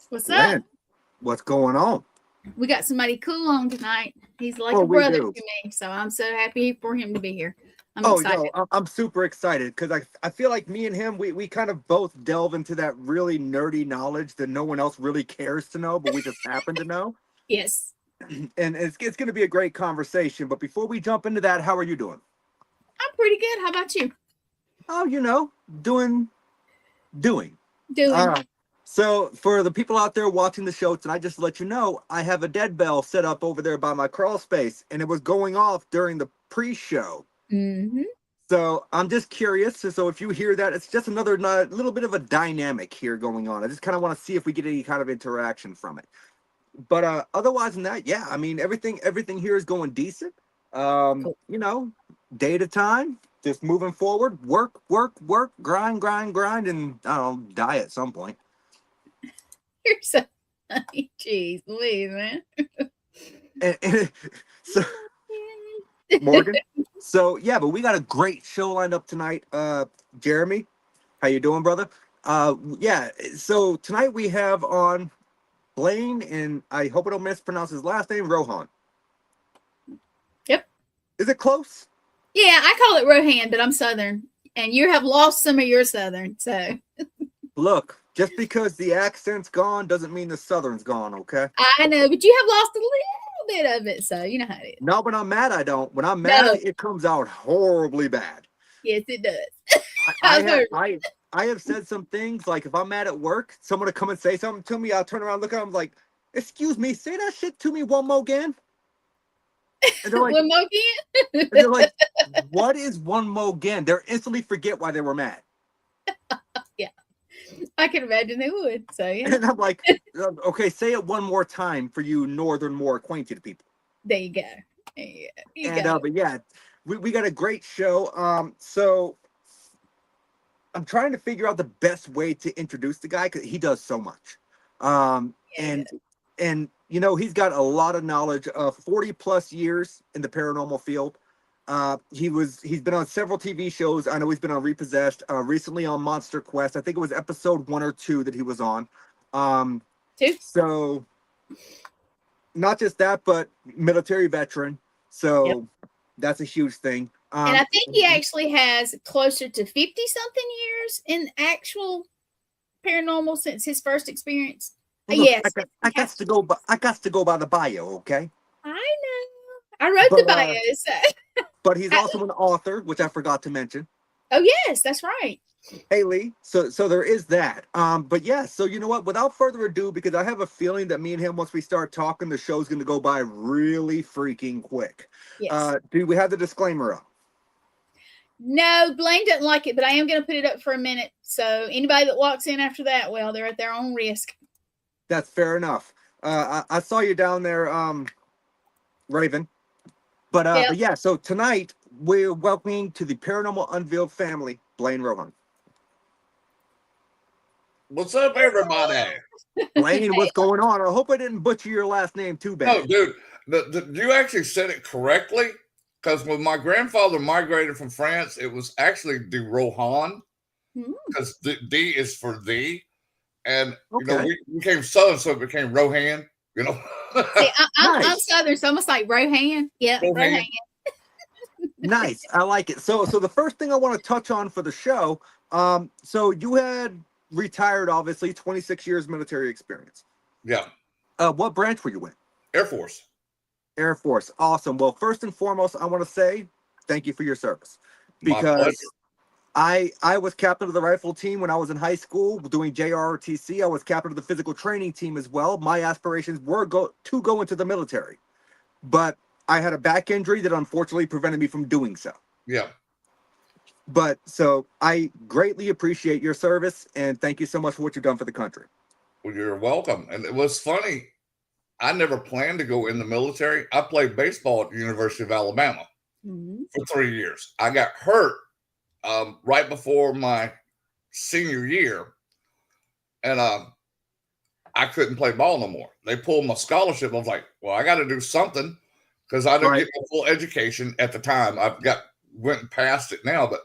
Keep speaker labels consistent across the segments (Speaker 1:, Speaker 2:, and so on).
Speaker 1: What's up?
Speaker 2: Gwen, what's going on?
Speaker 1: We got somebody cool on tonight. He's like
Speaker 2: Oh,
Speaker 1: a
Speaker 2: we
Speaker 1: brother
Speaker 2: do.
Speaker 1: to me, so I'm so happy for him to be here. I'm
Speaker 2: Oh,
Speaker 1: excited.
Speaker 2: yo, I'm super excited because I feel like me and him, we kind of both delve into that really nerdy knowledge that no one else really cares to know, but we just happen to know.
Speaker 1: Yes,
Speaker 2: And it's going to be a great conversation. But before we jump into that, how are you doing?
Speaker 1: I'm pretty good. How about you?
Speaker 2: Oh, doing.
Speaker 1: Doing
Speaker 2: Uh, so for the people out there watching the show tonight, just to let you know, I have a dead bell set up over there by my crawl space, and it was going off during the pre-show.
Speaker 1: mm-hmm.
Speaker 2: So I'm just curious. So if you hear that, it's just another little bit of a dynamic here going on. I just kind of want to see if we get any kind of interaction from it. But otherwise than that, yeah, I mean everything here is going decent.
Speaker 1: Cool.
Speaker 2: Day to time, just moving forward, work, grind, and I don't know, die at some point.
Speaker 1: You're so funny. Jeez, Louise, man.
Speaker 2: And so Morgan. So yeah, but we got a great show lined up tonight. Jeremy, how you doing, brother? Yeah. So tonight we have on Blaine, and I hope I don't mispronounce his last name, Rohan.
Speaker 1: Yep.
Speaker 2: Is it close?
Speaker 1: Yeah, I call it Rohan, but I'm Southern, and you have lost some of your Southern. So
Speaker 2: Look, just because the accent's gone doesn't mean the Southern's gone. Okay.
Speaker 1: I know, but you have lost a little bit of it. So you know how it is.
Speaker 2: No, when I'm mad, I don't. When I'm mad,
Speaker 1: No,
Speaker 2: it comes out horribly bad.
Speaker 1: yes, it does.
Speaker 2: I, I
Speaker 1: I've
Speaker 2: have
Speaker 1: heard.
Speaker 2: I have said some things like if I'm mad at work, someone to come and say something to me, I'll turn around, look at them like, "Excuse me, say that shit to me one more again." And they're like,
Speaker 1: One more
Speaker 2: and
Speaker 1: again.
Speaker 2: they're like, "What is one more again?" They instantly forget why they were mad.
Speaker 1: Yeah, I can imagine they would. So yeah,
Speaker 2: And I'm like, "Okay, say it one more time for you northern, more acquainted people."
Speaker 1: there you go. There you go. You
Speaker 2: And
Speaker 1: got it.
Speaker 2: but yeah, we got a great show. So I'm trying to figure out the best way to introduce the guy because he does so much. Um,
Speaker 1: Yeah, he
Speaker 2: and
Speaker 1: does.
Speaker 2: he's got a lot of knowledge. 40 plus years in the paranormal field. He's been on several TV shows. I know he's been on Repossessed. Recently on Monster Quest. I think it was episode 1 or 2 that he was on. Um,
Speaker 1: Two.
Speaker 2: so not just that, but military veteran.
Speaker 1: Yep.
Speaker 2: So that's a huge thing.
Speaker 1: And I think he actually has closer to 50 something years in actual paranormal since his first experience.
Speaker 2: Well, look,
Speaker 1: Yes,
Speaker 2: I
Speaker 1: he
Speaker 2: got
Speaker 1: has
Speaker 2: to
Speaker 1: to.
Speaker 2: go. I got to go by the bio, okay?
Speaker 1: I know. I wrote the
Speaker 2: But
Speaker 1: bio. So.
Speaker 2: but he's also an author, which I forgot to mention.
Speaker 1: Oh yes, that's right.
Speaker 2: Hey Lee, so there is that. But yeah, so you know what? Without further ado, because I have a feeling that me and him, once we start talking, the show's going to go by really freaking quick.
Speaker 1: Yes.
Speaker 2: Do we have the disclaimer up?
Speaker 1: No, Blaine doesn't like it, but I am going to put it up for a minute. So anybody that walks in after that, well, they're at their own risk.
Speaker 2: That's fair enough. I saw you down there, Raven.
Speaker 1: Yep.
Speaker 2: But yeah, so tonight we're welcoming to the Paranormal Unveiled family, Blaine Rohan.
Speaker 3: What's up, everybody?
Speaker 2: Blaine, what's going on? I hope I didn't butcher your last name too bad.
Speaker 3: No, dude, you actually said it correctly. Because when my grandfather migrated from France, it was actually de Rohan, because D is for thee. And, we became Southern, so it became Rohan,
Speaker 1: See, I'm Southern, so almost like Rohan. Yeah, Rohan.
Speaker 2: Nice. I like it. So the first thing I want to touch on for the show, so you had retired, obviously, 26 years military experience.
Speaker 3: Yeah.
Speaker 2: What branch were you in?
Speaker 3: Air Force.
Speaker 2: Air Force. Awesome. Well, first and foremost, I want to say thank you for your service. Because I was captain of the rifle team when I was in high school doing JROTC. I was captain of the physical training team as well. My aspirations were to go into the military. But I had a back injury that unfortunately prevented me from doing so.
Speaker 3: Yeah.
Speaker 2: But so I greatly appreciate your service and thank you so much for what you've done for the country.
Speaker 3: Well, you're welcome. And it was funny. I never planned to go in the military. I played baseball at the University of Alabama for 3 years. I got hurt right before my senior year, and I couldn't play ball no more. They pulled my scholarship. I was like, well, I got to do something because I didn't get my full education at the time. Went past it now, but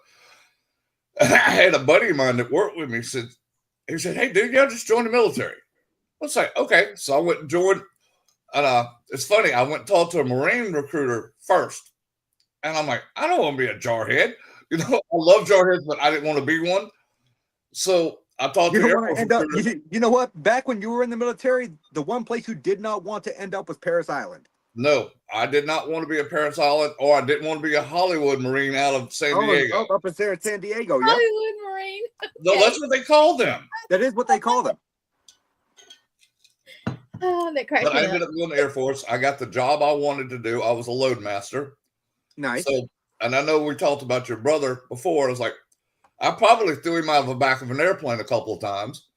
Speaker 3: I had a buddy of mine that worked with me. He said, hey, dude, y'all just join the military. Let's say, okay. So I went and joined. And it's funny, I went and talked to a Marine recruiter first. And I'm like, I don't want to be a jarhead. You know, I love jarheads, but I didn't want to be one. So I talked to the Air Force recruiter.
Speaker 2: You know what? Back when you were in the military, the one place you did not want to end up was Paris Island.
Speaker 3: No, I did not want to be a Paris Island, or I didn't want to be a Hollywood Marine out of San Diego.
Speaker 2: Up in San Diego, yeah.
Speaker 1: Hollywood Marine. Okay.
Speaker 3: No, that's what they call them.
Speaker 2: That is what they call them.
Speaker 1: Oh, that cracked
Speaker 3: But
Speaker 1: me
Speaker 3: I
Speaker 1: up.
Speaker 3: ended up going to the Air Force. I got the job I wanted to do. I was a load master.
Speaker 2: Nice.
Speaker 3: So, and I know we talked about your brother before. I was like, I probably threw him out of the back of an airplane a couple of times.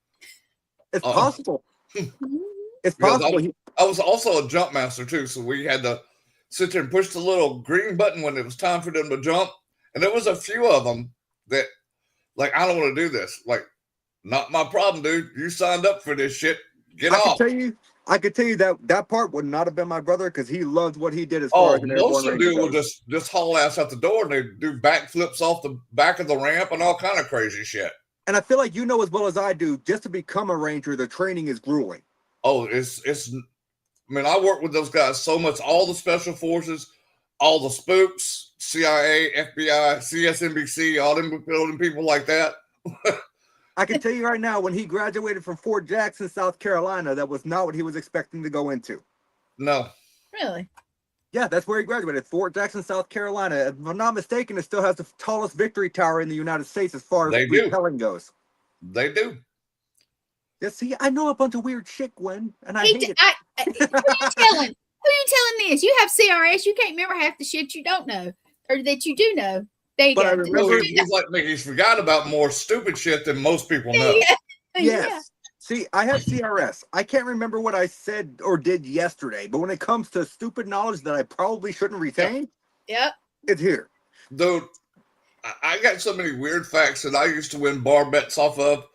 Speaker 2: It's possible.
Speaker 1: Mm-hmm.
Speaker 2: It's possible.
Speaker 3: I was also a jump master too, so we had to sit there and push the little green button when it was time for them to jump. And there was a few of them that, like, I don't want to do this. Like, not my problem, dude. You signed up for this shit. Get off.
Speaker 2: I could tell you that part would not have been my brother because he loved what he did as far as an airborne
Speaker 3: most of
Speaker 2: ranger
Speaker 3: them will
Speaker 2: goes.
Speaker 3: just haul ass out the door and they do backflips off the back of the ramp and all kind of crazy shit.
Speaker 2: And I feel like you know as well as I do, just to become a ranger, the training is grueling.
Speaker 3: Oh, it's I mean, I work with those guys so much. All the special forces, all the spooks, CIA, FBI, CSNBC, all them people like that.
Speaker 2: I can tell you right now, when he graduated from Fort Jackson, South Carolina, that was not what he was expecting to go into.
Speaker 3: No.
Speaker 1: Really?
Speaker 2: Yeah, that's where he graduated, Fort Jackson, South Carolina. If I'm not mistaken, it still has the tallest victory tower in the United States as far as repelling goes.
Speaker 3: They do.
Speaker 2: Yeah, see, I know a bunch of weird shit, Gwen, and I hate it.
Speaker 1: Who you telling? Who you telling this? You have CRS. You can't remember half the shit you don't know or that you do know. There you
Speaker 2: But
Speaker 1: go.
Speaker 2: I remember
Speaker 3: he's like me. He's forgot about more stupid shit than most people know.
Speaker 1: Yeah.
Speaker 2: Yes.
Speaker 1: Yeah.
Speaker 2: See, I have CRS. I can't remember what I said or did yesterday, but when it comes to stupid knowledge that I probably shouldn't retain,
Speaker 1: Yep.
Speaker 2: it's here.
Speaker 3: Dude, I got so many weird facts that I used to win bar bets off of.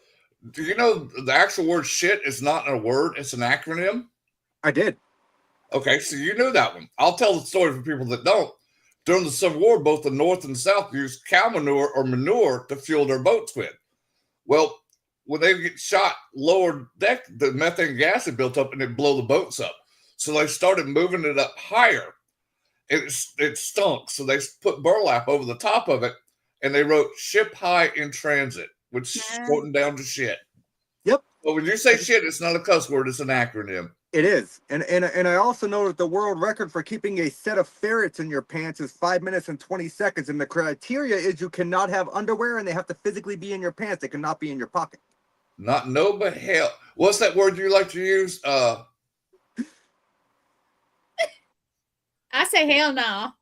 Speaker 3: Do you know the actual word shit is not a word, it's an acronym?
Speaker 2: I did.
Speaker 3: Okay, so you knew that one. I'll tell the story for people that don't. During the Civil War, both the North and the South used cow manure or manure to fuel their boats with. Well, when they get shot lower deck, the methane gas had built up and it'd blow the boats up. So they started moving it up higher. It stunk. So they put burlap over the top of it and they wrote ship high in transit, which is floating down to shit.
Speaker 2: Yep.
Speaker 3: But when you say shit, it's not a cuss word, it's an acronym.
Speaker 2: It is. And I also know that the world record for keeping a set of ferrets in your pants is 5 minutes and 20 seconds. And the criteria is you cannot have underwear and they have to physically be in your pants. They cannot be in your pocket.
Speaker 3: Not no, but hell. What's that word you like to use?
Speaker 1: I say hell no.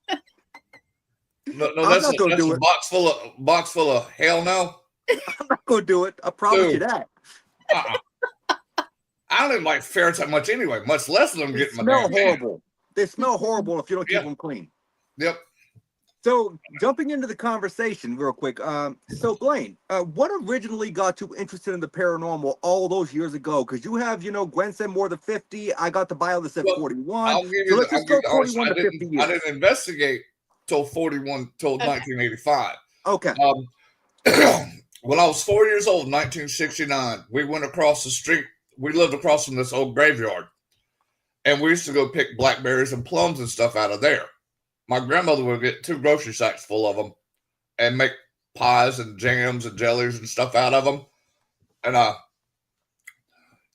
Speaker 3: No, that's a box full of hell no.
Speaker 2: I'm not gonna do it. I promise you that.
Speaker 3: I don't even like ferrets that much anyway, much less of them getting my damn
Speaker 2: horrible. They smell horrible if you don't keep them clean.
Speaker 3: Yep.
Speaker 2: So jumping into the conversation real quick. So Blaine, what originally got you interested in the paranormal all those years ago? Because you have, Gwen said more than 50. I got the bio that said 41.
Speaker 3: I'll give you
Speaker 2: so let's just go 41 to 50 years.
Speaker 3: I didn't investigate till 1985.
Speaker 2: Okay.
Speaker 3: When I was 4 years old, 1969, we went across the street. We lived across from this old graveyard. And we used to go pick blackberries and plums and stuff out of there. My grandmother would get 2 grocery sacks full of them and make pies and jams and jellies and stuff out of them. And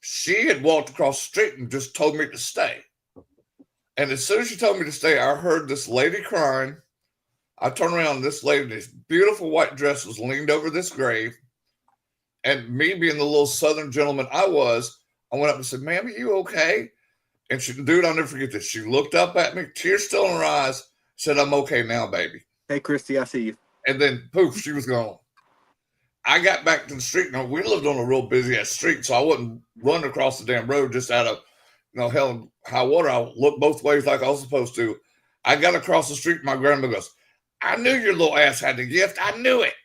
Speaker 3: she had walked across the street and just told me to stay. And as soon as she told me to stay, I heard this lady crying. I turned around and this lady in this beautiful white dress was leaned over this grave. And me being the little Southern gentleman I went up and said, "Ma'am, are you okay?" And dude, I'll never forget this. She looked up at me, tears still in her eyes, said, "I'm okay now, baby."
Speaker 2: Hey, Christy, I see you.
Speaker 3: And then poof, she was gone. I got back to the street. Now, we lived on a real busy ass street, so I wouldn't run across the damn road just out of, hell and high water. I looked both ways like I was supposed to. I got across the street. My grandma goes, "I knew your little ass had the gift. I knew it.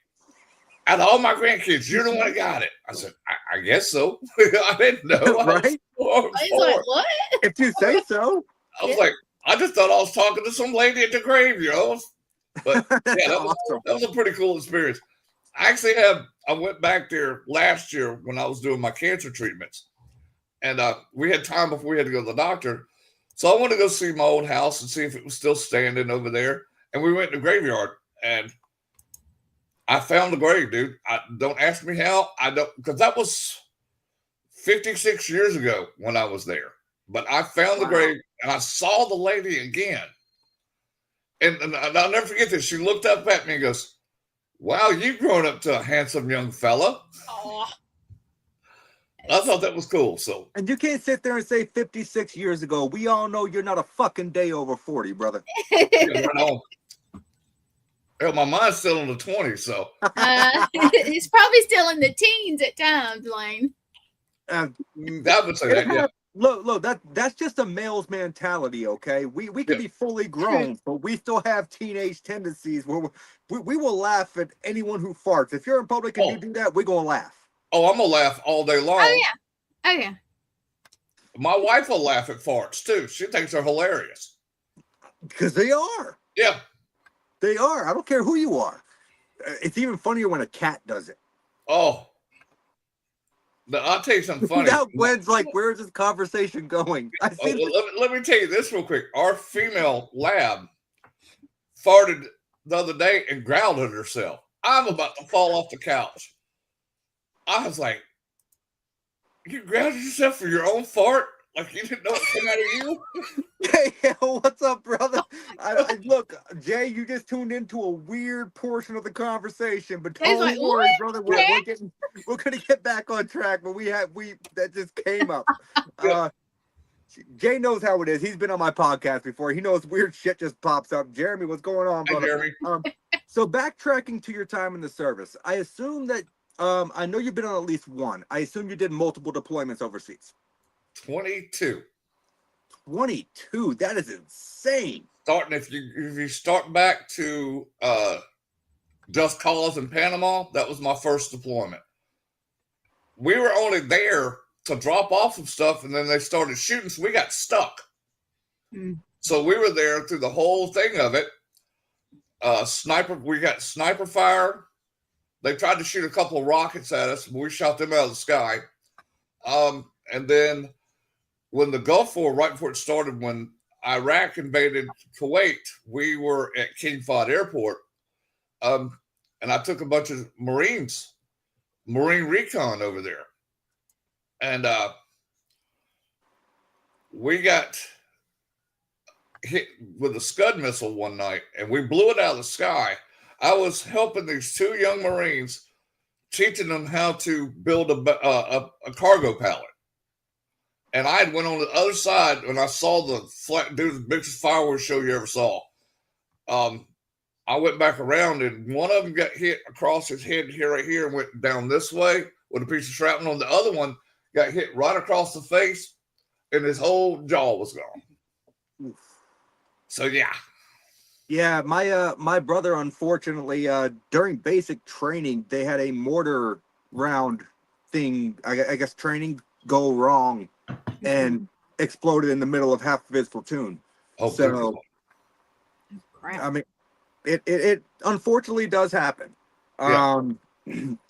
Speaker 3: Out of all my grandkids, you're the one that got it." I said, I guess so. I didn't know.
Speaker 2: Right?
Speaker 1: I was like, what?
Speaker 2: If you say so.
Speaker 3: I was like, I just thought I was talking to some lady at the grave, But yeah, that was a pretty cool experience. I went back there last year when I was doing my cancer treatments. And we had time before we had to go to the doctor. So I wanted to go see my old house and see if it was still standing over there. And we went to the graveyard, and I found the grave, dude. Don't ask me how. I don't, because that was 56 years ago when I was there. But I found the grave, and I saw the lady again. And I'll never forget this. She looked up at me and goes, "Wow, you've grown up to a handsome young fella." Oh. I thought that was cool. So,
Speaker 2: and you can't sit there and say 56 years ago. We all know you're not a fucking day over 40, brother.
Speaker 3: Yeah, right. Hell, my mind's still in the 20s, so
Speaker 1: it's probably still in the teens at times, Blaine.
Speaker 3: I would say that. Yeah.
Speaker 2: Look, that's just a male's mentality, okay? We can be fully grown, but we still have teenage tendencies where we will laugh at anyone who farts. If you're in public and you do that, we're gonna laugh.
Speaker 3: Oh, I'm gonna laugh all day long.
Speaker 1: Oh yeah.
Speaker 3: My wife will laugh at farts too. She thinks they're hilarious.
Speaker 2: Because they are.
Speaker 3: Yeah.
Speaker 2: They are. I don't care who you are. It's even funnier when a cat does it.
Speaker 3: Oh. I'll tell you something funny.
Speaker 2: Now Gwen's like, where's this conversation going?
Speaker 3: Let me tell you this real quick. Our female lab farted the other day and growled at herself. I'm about to fall off the couch. I was like, you growled at yourself for your own fart? Like you didn't know it came out of you?
Speaker 2: Hey, what's up, brother? Look, Jay, you just tuned into a weird portion of the conversation, but don't worry, brother. We're gonna get back on track. But that just came up. Jay knows how it is. He's been on my podcast before. He knows weird shit just pops up. Jeremy, what's going on, brother?
Speaker 3: Hey, Jeremy.
Speaker 2: So backtracking to your time in the service, I assume that I know you've been on at least one. I assume you did multiple deployments overseas.
Speaker 3: 22.
Speaker 2: 22. That is insane.
Speaker 3: Starting if you start back to Just Cause in Panama, that was my first deployment. We were only there to drop off some stuff, and then they started shooting, so we got stuck. So we were there through the whole thing of it. We got sniper fire. They tried to shoot a couple of rockets at us, but we shot them out of the sky. And then when the Gulf War, right before it started, when Iraq invaded Kuwait, we were at King Fahd Airport. And I took a bunch of Marine recon over there. And we got hit with a Scud missile one night, and we blew it out of the sky. I was helping these two young Marines, teaching them how to build a cargo pallet. And I went on the other side, and I saw the biggest fireworks show you ever saw. I went back around, and one of them got hit across his head right here and went down this way with a piece of shrapnel. And the other one got hit right across the face, and his whole jaw was gone. Oof. So, yeah.
Speaker 2: Yeah, my brother, unfortunately, during basic training, they had a mortar round thing, I guess training, go wrong and exploded in the middle of half of his platoon.
Speaker 3: Oh,
Speaker 2: so, I mean, it unfortunately does happen.
Speaker 3: Yeah.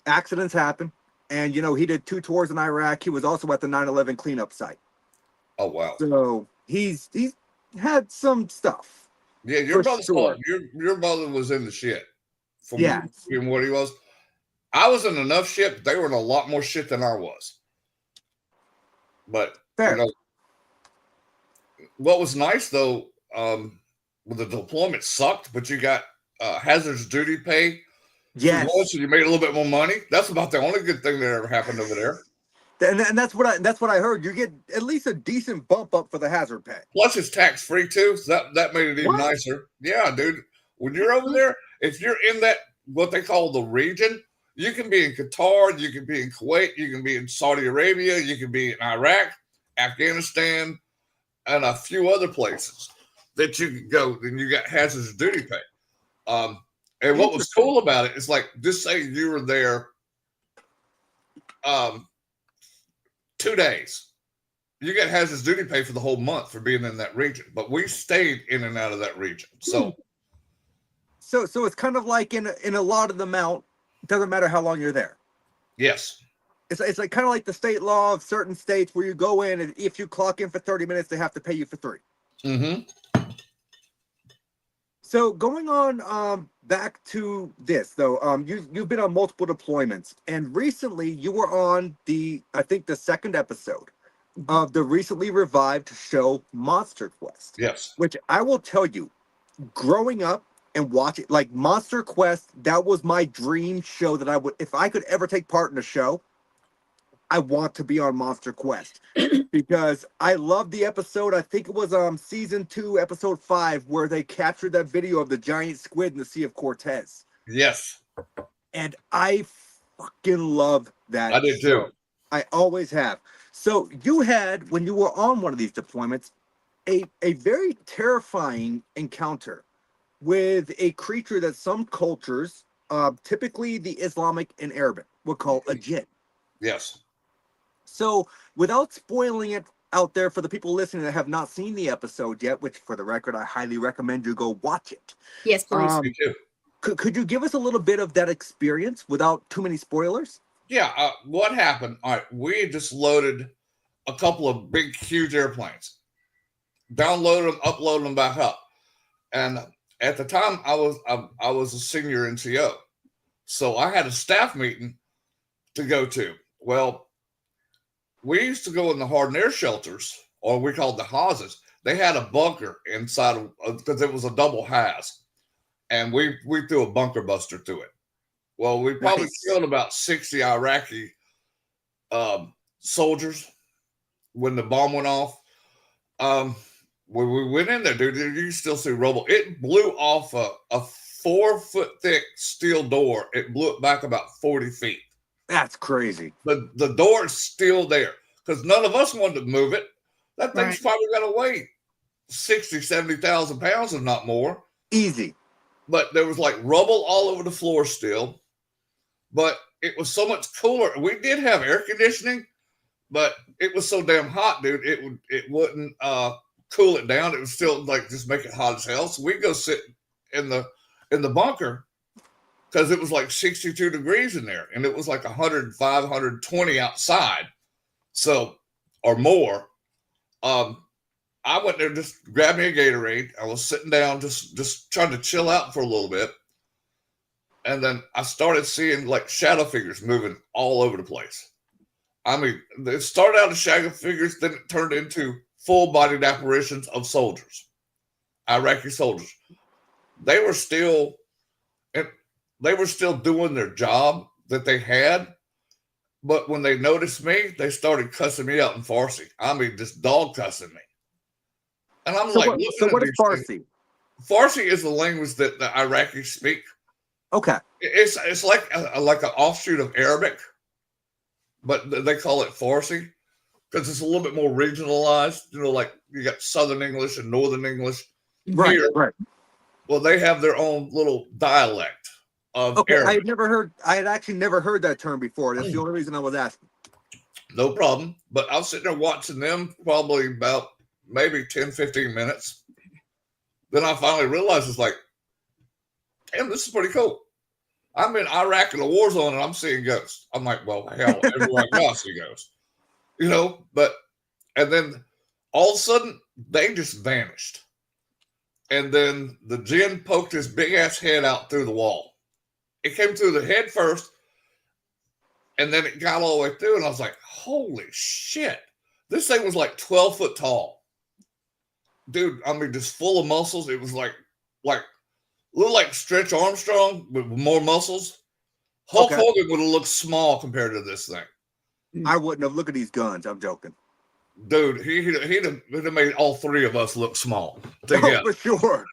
Speaker 2: Accidents happen. And, he did 2 tours in Iraq. He was also at the 9/11 cleanup site.
Speaker 3: Oh, wow.
Speaker 2: So he's had some stuff.
Speaker 3: Yeah, your brother was in the shit. From what he was. I was in enough shit, but they were in a lot more shit than I was. But what was nice though, the deployment sucked, but you got hazardous duty pay.
Speaker 2: Yes.
Speaker 3: So you made a little bit more money. That's about the only good thing that ever happened over there.
Speaker 2: And that's what I heard. You get at least a decent bump up for the hazard pay.
Speaker 3: Plus, it's tax free too, so that made it even nicer. Yeah, dude. When you're over there, if you're in that what they call the region, you can be in Qatar, you can be in Kuwait, you can be in Saudi Arabia, you can be in Iraq, Afghanistan, and a few other places that you can go. Then you got hazardous duty pay. And what was cool about it is like, just say you were there 2 days. You get hazardous duty pay for the whole month for being in that region. But we stayed in and out of that region. So
Speaker 2: it's kind of like in a lot of the mount, it doesn't matter how long you're there.
Speaker 3: Yes.
Speaker 2: It's like kind of like the state law of certain states where you go in and if you clock in for 30 minutes, they have to pay you for 3.
Speaker 3: Mm-hmm.
Speaker 2: So going on back to this though, you've been on multiple deployments, and recently you were on I think the 2nd episode of the recently revived show Monster Quest.
Speaker 3: Yes.
Speaker 2: Which I will tell you, growing up and watching like Monster Quest, that was my dream show that I would, if I could ever take part in a show, I want to be on Monster Quest because I love the episode. I think it was season 2, episode 5, where they captured that video of the giant squid in the Sea of Cortez.
Speaker 3: Yes.
Speaker 2: And I fucking love that.
Speaker 3: I did too.
Speaker 2: I always have. So you had, when you were on one of these deployments, a very terrifying encounter with a creature that some cultures, typically the Islamic and Arabic, would call a jinn.
Speaker 3: Yes.
Speaker 2: So, without spoiling it out there for the people listening that have not seen the episode yet, which for the record, I highly recommend you go watch it.
Speaker 1: Yes, please.
Speaker 3: Me too.
Speaker 2: Could you give us a little bit of that experience without too many spoilers?
Speaker 3: Yeah. What happened? All right. We just loaded a couple of big, huge airplanes, downloaded them, uploaded them back up. And at the time, I was a senior NCO. So I had a staff meeting to go to. Well, we used to go in the hardened air shelters, or we called the houses. They had a bunker inside of, because it was a double house, and we threw a bunker buster through it. Well, we probably killed about 60 Iraqi soldiers when the bomb went off. When we went in there, dude, you can still see rubble. It blew off a 4-foot thick steel door. It blew it back about 40 feet.
Speaker 2: That's crazy.
Speaker 3: The door is still there because none of us wanted to move it. That thing's probably got to weigh 60, 70,000 pounds, if not more.
Speaker 2: Easy.
Speaker 3: But there was like rubble all over the floor still. But it was so much cooler. We did have air conditioning, but it was so damn hot, dude. It wouldn't cool it down. It would still like just make it hot as hell. So we'd go sit in the bunker, because it was like 62 degrees in there, and it was like 105, 120 outside, so, or more. I went there, just grabbed me a Gatorade. I was sitting down, just trying to chill out for a little bit, and then I started seeing like shadow figures moving all over the place. I mean, it started out as shadow figures, then it turned into full-bodied apparitions of soldiers, Iraqi soldiers. They were still doing their job that they had, but when they noticed me, they started cussing me out in Farsi. I mean, just dog cussing me. And I'm
Speaker 2: so
Speaker 3: like,
Speaker 2: what is Farsi?
Speaker 3: Things. Farsi is the language that the Iraqis speak.
Speaker 2: Okay.
Speaker 3: It's like an offshoot of Arabic, but they call it Farsi because it's a little bit more regionalized. You know, like you got Southern English and Northern English.
Speaker 2: Right,
Speaker 3: here.
Speaker 2: right.
Speaker 3: Well, they have their own little dialect of Arabic.
Speaker 2: I had actually never heard that term before. That's the only reason I was asking.
Speaker 3: No problem. But I was sitting there watching them probably about maybe 10, 15 minutes. Then I finally realized it's like, damn, this is pretty cool. I'm in Iraq in a war zone and I'm seeing ghosts. I'm like, well, hell, everywhere I go, I see ghosts. You know, and then all of a sudden, they just vanished. And then the jinn poked his big ass head out through the wall. It came through the head first, and then it got all the way through, and I was like, holy shit. This thing was like 12 foot tall. Dude, I mean, just full of muscles. It was like looked like Stretch Armstrong with more muscles. Hulk Hogan would have looked small compared to this thing.
Speaker 2: I wouldn't have. Look at these guns. I'm joking.
Speaker 3: Dude, he'd have made all three of us look small together.
Speaker 2: Oh, for sure.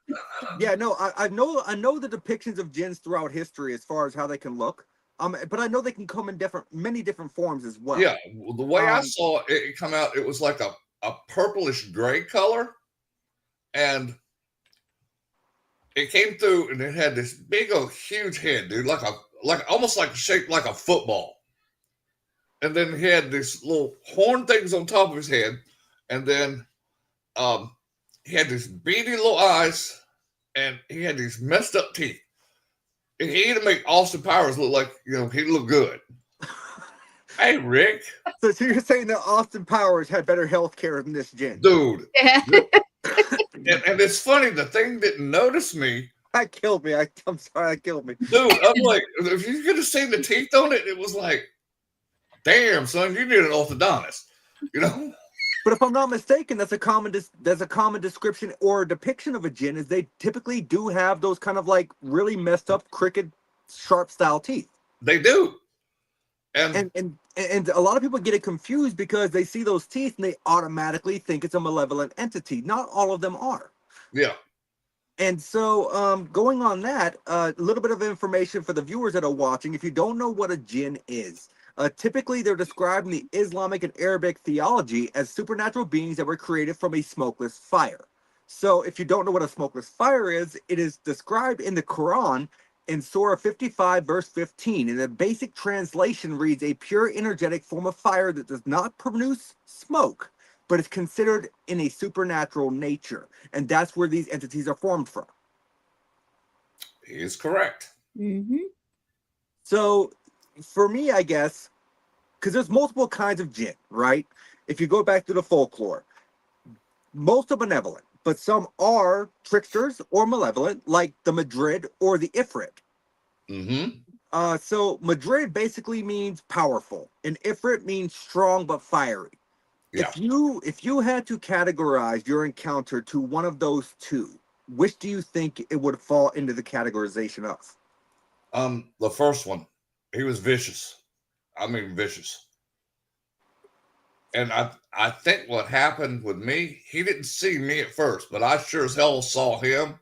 Speaker 2: Yeah, no, I know the depictions of jinns throughout history as far as how they can look. But I know they can come in many different forms as well.
Speaker 3: Yeah, the way I saw it come out, it was like a purplish gray color, and it came through, and it had this big old huge head, dude, like almost like shaped like a football. And then he had these little horn things on top of his head, and then he had these beady little eyes, and he had these messed up teeth. And he had to make Austin Powers look like, you know, he looked good. Hey, Rick.
Speaker 2: So you're saying that Austin Powers had better health care than this Jen?
Speaker 3: Dude.
Speaker 1: Yeah.
Speaker 3: And it's funny, the thing didn't notice me.
Speaker 2: That killed me. I'm sorry, that killed me.
Speaker 3: Dude, I'm like, if you could have seen the teeth on it, it was like, damn, son, you need an orthodontist. You know?
Speaker 2: But if I'm not mistaken, that's a common description or depiction of a Jinn is they typically do have those kind of like really messed up crooked sharp style teeth.
Speaker 3: They do.
Speaker 2: And a lot of people get it confused because they see those teeth and they automatically think it's a malevolent entity. Not all of them are.
Speaker 3: Yeah.
Speaker 2: And so going on that, a little bit of information for the viewers that are watching. If you don't know what a jinn is, typically they're described in the Islamic and Arabic theology as supernatural beings that were created from a smokeless fire. So if you don't know what a smokeless fire is, it is described in the Quran in Surah 55, verse 15. And the basic translation reads, a pure energetic form of fire that does not produce smoke, but is considered in a supernatural nature. And that's where these entities are formed from.
Speaker 3: He is correct.
Speaker 1: Mm-hmm.
Speaker 2: So for me, I guess, because there's multiple kinds of jinn, right? If you go back to the folklore, most are benevolent, but some are tricksters or malevolent, like the Madrid or the Ifrit.
Speaker 3: Mm-hmm.
Speaker 2: So Madrid basically means powerful, and Ifrit means strong but fiery.
Speaker 3: Yeah.
Speaker 2: If you had to categorize your encounter to one of those two, which do you think it would fall into the categorization of?
Speaker 3: The first one, he was vicious. I mean, vicious. And I think what happened with me, he didn't see me at first, but I sure as hell saw him,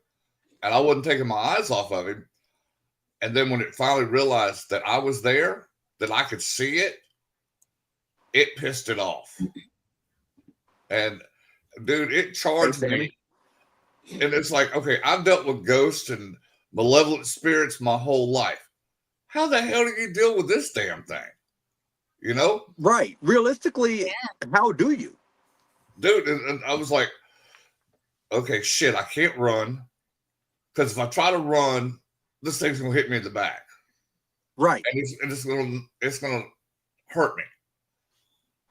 Speaker 3: and I wasn't taking my eyes off of him. And then when it finally realized that I was there, that I could see it, it pissed it off. And dude, it charged me. And it's like, okay, I've dealt with ghosts and malevolent spirits my whole life. How the hell do you deal with this damn thing? You know?
Speaker 2: Right. Realistically, how do you?
Speaker 3: Dude, and I was like, okay, shit, I can't run. Because if I try to run, this thing's going to hit me in the back.
Speaker 2: Right.
Speaker 3: And it's gonna hurt me.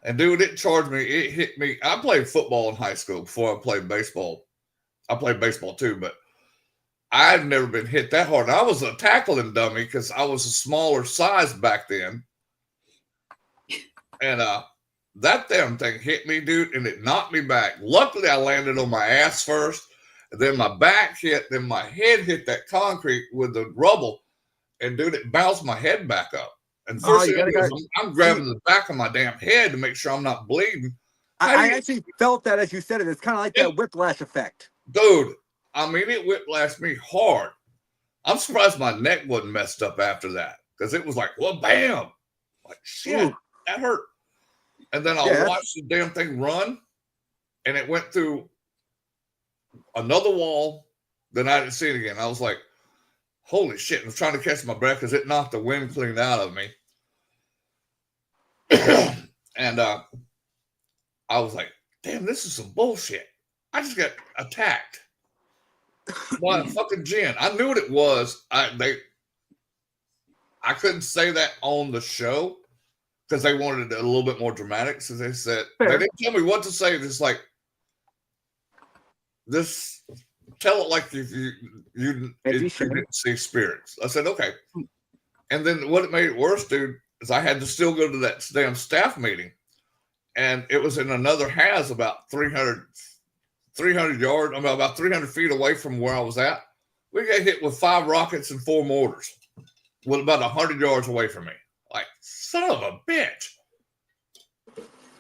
Speaker 3: And dude, it charged me. It hit me. I played football in high school before I played baseball. I played baseball too, but I've never been hit that hard. I was a tackling dummy because I was a smaller size back then. And that damn thing hit me, dude, and it knocked me back. Luckily, I landed on my ass first, and then my back hit, then my head hit that concrete with the rubble, and dude, it bounced my head back up. And first I'm grabbing the back of my damn head to make sure I'm not bleeding.
Speaker 2: I actually felt that as you said it. It's kind of like that whiplash effect.
Speaker 3: Dude, I mean, it whiplashed me hard. I'm surprised my neck wasn't messed up after that because it was like, well, bam. Like, shit, that hurt. And then I watched the damn thing run, and it went through another wall. Then I didn't see it again. I was like, holy shit. I was trying to catch my breath because it knocked the wind clean out of me. And I was like, damn, this is some bullshit. I just got attacked by a fucking jinn. I knew what it was. I couldn't say that on the show because they wanted it a little bit more dramatic. So they said, they didn't tell me what to say. Just like, this, tell it like if you didn't see spirits. I said, okay. And then what made it worse, dude, is I had to still go to that damn staff meeting. And it was in another house about 300 yards, about 300 feet away from where I was at. We got hit with 5 rockets and 4 mortars with about 100 yards away from me. Like, son of a bitch.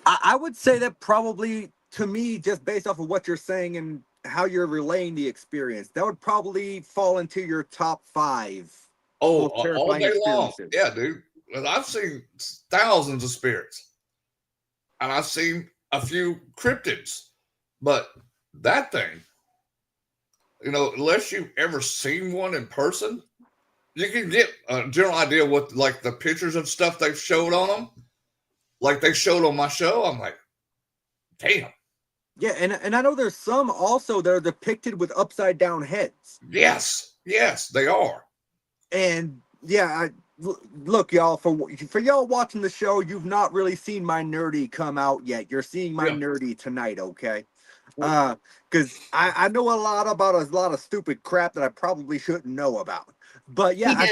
Speaker 2: I would say that probably, to me, just based off of what you're saying and how you're relaying the experience, that would probably fall into your top 5.
Speaker 3: Oh, all day long. Yeah, dude. Well, I've seen thousands of spirits. And I've seen a few cryptids. But that thing, unless you've ever seen one in person, you can get a general idea what, like, the pictures of stuff they've showed on them. Like they showed on my show. I'm like, damn.
Speaker 2: Yeah, and I know there's some also that are depicted with upside down heads.
Speaker 3: Yes, they are.
Speaker 2: And yeah, look, y'all, for y'all watching the show, you've not really seen my nerdy come out yet. You're seeing my nerdy tonight, okay? Because I know a lot about a lot of stupid crap that I probably shouldn't know about. But yeah,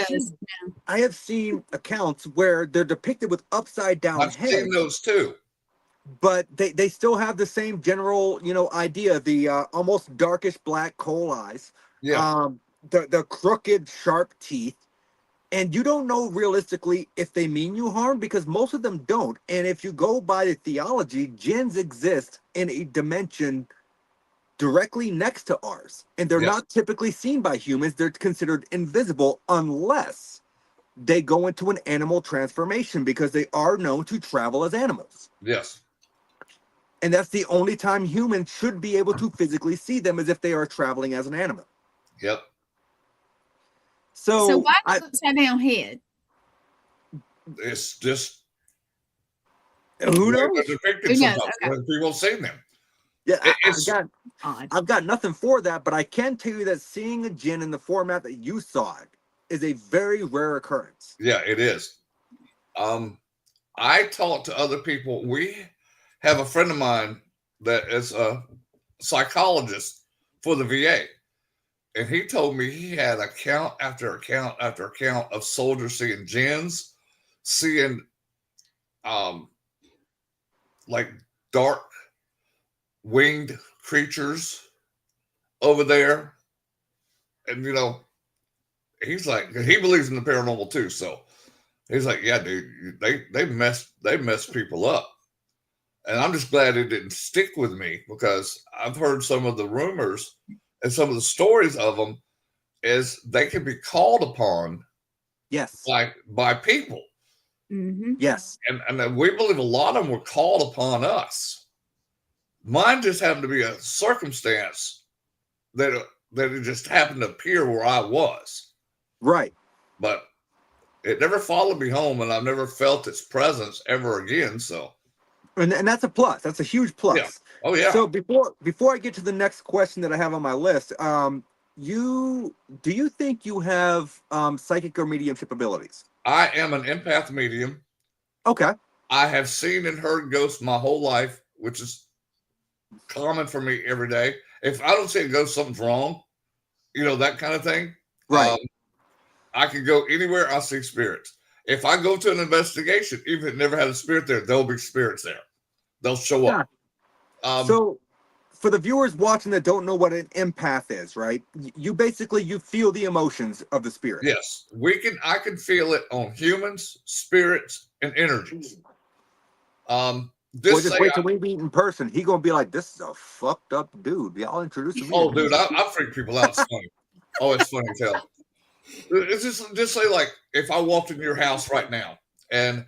Speaker 2: I have seen accounts where they're depicted with upside down
Speaker 3: I've
Speaker 2: heads.
Speaker 3: seen those too.
Speaker 2: But they still have the same general, idea, the almost darkish black coal eyes, the crooked, sharp teeth. And you don't know realistically if they mean you harm, because most of them don't. And if you go by the theology, jinns exist in a dimension directly next to ours. And they're not typically seen by humans. They're considered invisible unless they go into an animal transformation, because they are known to travel as animals.
Speaker 3: Yes.
Speaker 2: And that's the only time humans should be able to physically see them, is if they are traveling as an animal.
Speaker 3: Yep.
Speaker 1: So why the upside down head?
Speaker 3: It's just
Speaker 2: who knows?
Speaker 3: Depicted sometimes when people have seen them.
Speaker 2: Yeah, I've got nothing for that, but I can tell you that seeing a jinn in the format that you saw it is a very rare occurrence.
Speaker 3: Yeah, it is. I talk to other people. We have a friend of mine that is a psychologist for the VA. And he told me he had account after account after account of soldiers seeing jinns, seeing like dark winged creatures over there. And he's like, he believes in the paranormal too. So he's like, yeah, dude, they mess people up. And I'm just glad it didn't stick with me, because I've heard some of the rumors and some of the stories of them is they can be called upon, by people.
Speaker 1: Mm-hmm.
Speaker 2: Yes,
Speaker 3: and we believe a lot of them were called upon us. Mine just happened to be a circumstance that it just happened to appear where I was.
Speaker 2: Right,
Speaker 3: but it never followed me home, and I've never felt its presence ever again. So.
Speaker 2: And that's a plus. That's a huge plus.
Speaker 3: Yeah. Oh yeah.
Speaker 2: So before I get to the next question that I have on my list, do you think you have psychic or mediumship abilities?
Speaker 3: I am an empath medium.
Speaker 2: Okay.
Speaker 3: I have seen and heard ghosts my whole life, which is common for me every day. If I don't see a ghost, something's wrong. That kind of thing.
Speaker 2: Right.
Speaker 3: I can go anywhere. I see spirits. If I go to an investigation, even if it never had a spirit there, there'll be spirits there. They'll show up.
Speaker 2: So for the viewers watching that don't know what an empath is, right? You feel the emotions of the spirit.
Speaker 3: Yes. I can feel it on humans, spirits, and energies.
Speaker 2: Just wait till we meet in person. He gonna be like, "This is a fucked up dude." Y'all introduce me.
Speaker 3: Oh, dude, I freak people out. It's funny. Oh, it's funny to tell. It's just say, like, if I walked in your house right now and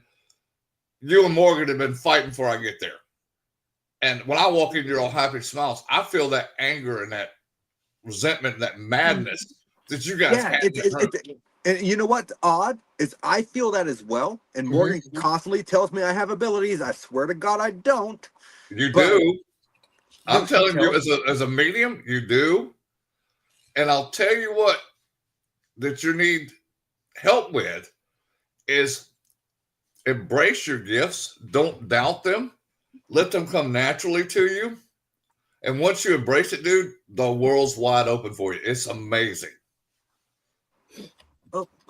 Speaker 3: you and Morgan have been fighting before I get there, and when I walk in, you're all happy smiles. I feel that anger and that resentment, and that madness that you guys have.
Speaker 2: And you know what's odd is I feel that as well. And Morgan constantly tells me I have abilities. I swear to God, I don't.
Speaker 3: You do. I'm telling you, as a medium, you do. And I'll tell you what that you need help with is embrace your gifts. Don't doubt them. Let them come naturally to you. And once you embrace it, dude, the world's wide open for you. It's amazing.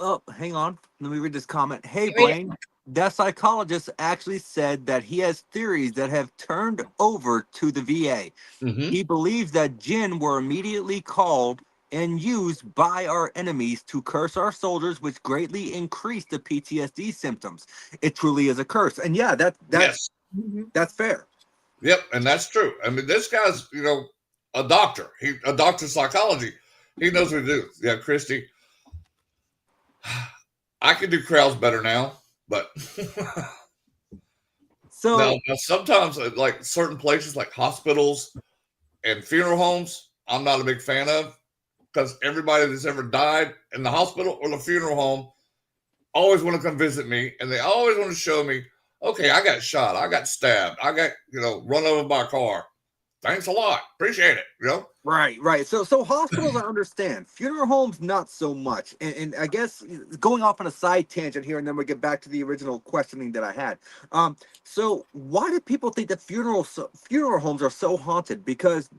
Speaker 2: Oh, hang on. Let me read this comment. Hey, Blaine, that psychologist actually said that he has theories that have turned over to the VA. Mm-hmm. He believes that jinn were immediately called and used by our enemies to curse our soldiers, which greatly increased the PTSD symptoms. It truly is a curse. And yeah, that's fair.
Speaker 3: Yep, and that's true. I mean, this guy's, a doctor. A doctor of psychology. He knows what to do. Yeah, Christy. I can do crowds better now, but now sometimes, like certain places like hospitals and funeral homes, I'm not a big fan of, because everybody that's ever died in the hospital or the funeral home always want to come visit me, and they always want to show me, okay, I got shot, I got stabbed, I got run over by a car. thanks a lot. Appreciate it. You know?
Speaker 2: Right. So hospitals, I understand. Funeral homes, not so much. And I guess going off on a side tangent here, and then we get back to the original questioning that I had. So why do people think that funeral homes are so haunted? Because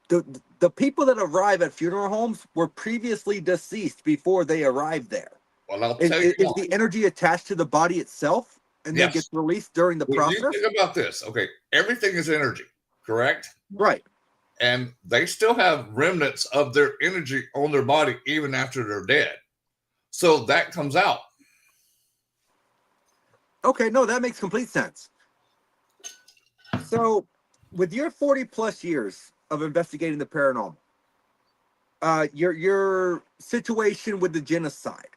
Speaker 2: the people that arrive at funeral homes were previously deceased before they arrived there.
Speaker 3: Well, I'll tell you
Speaker 2: Is the energy attached to the body itself and then gets released during the process?
Speaker 3: You think about this. Okay, everything is energy, correct?
Speaker 2: Right.
Speaker 3: And they still have remnants of their energy on their body even after they're dead. So that comes out.
Speaker 2: Okay, no, that makes complete sense. So with your 40 plus years of investigating the paranormal, your situation with the genocide,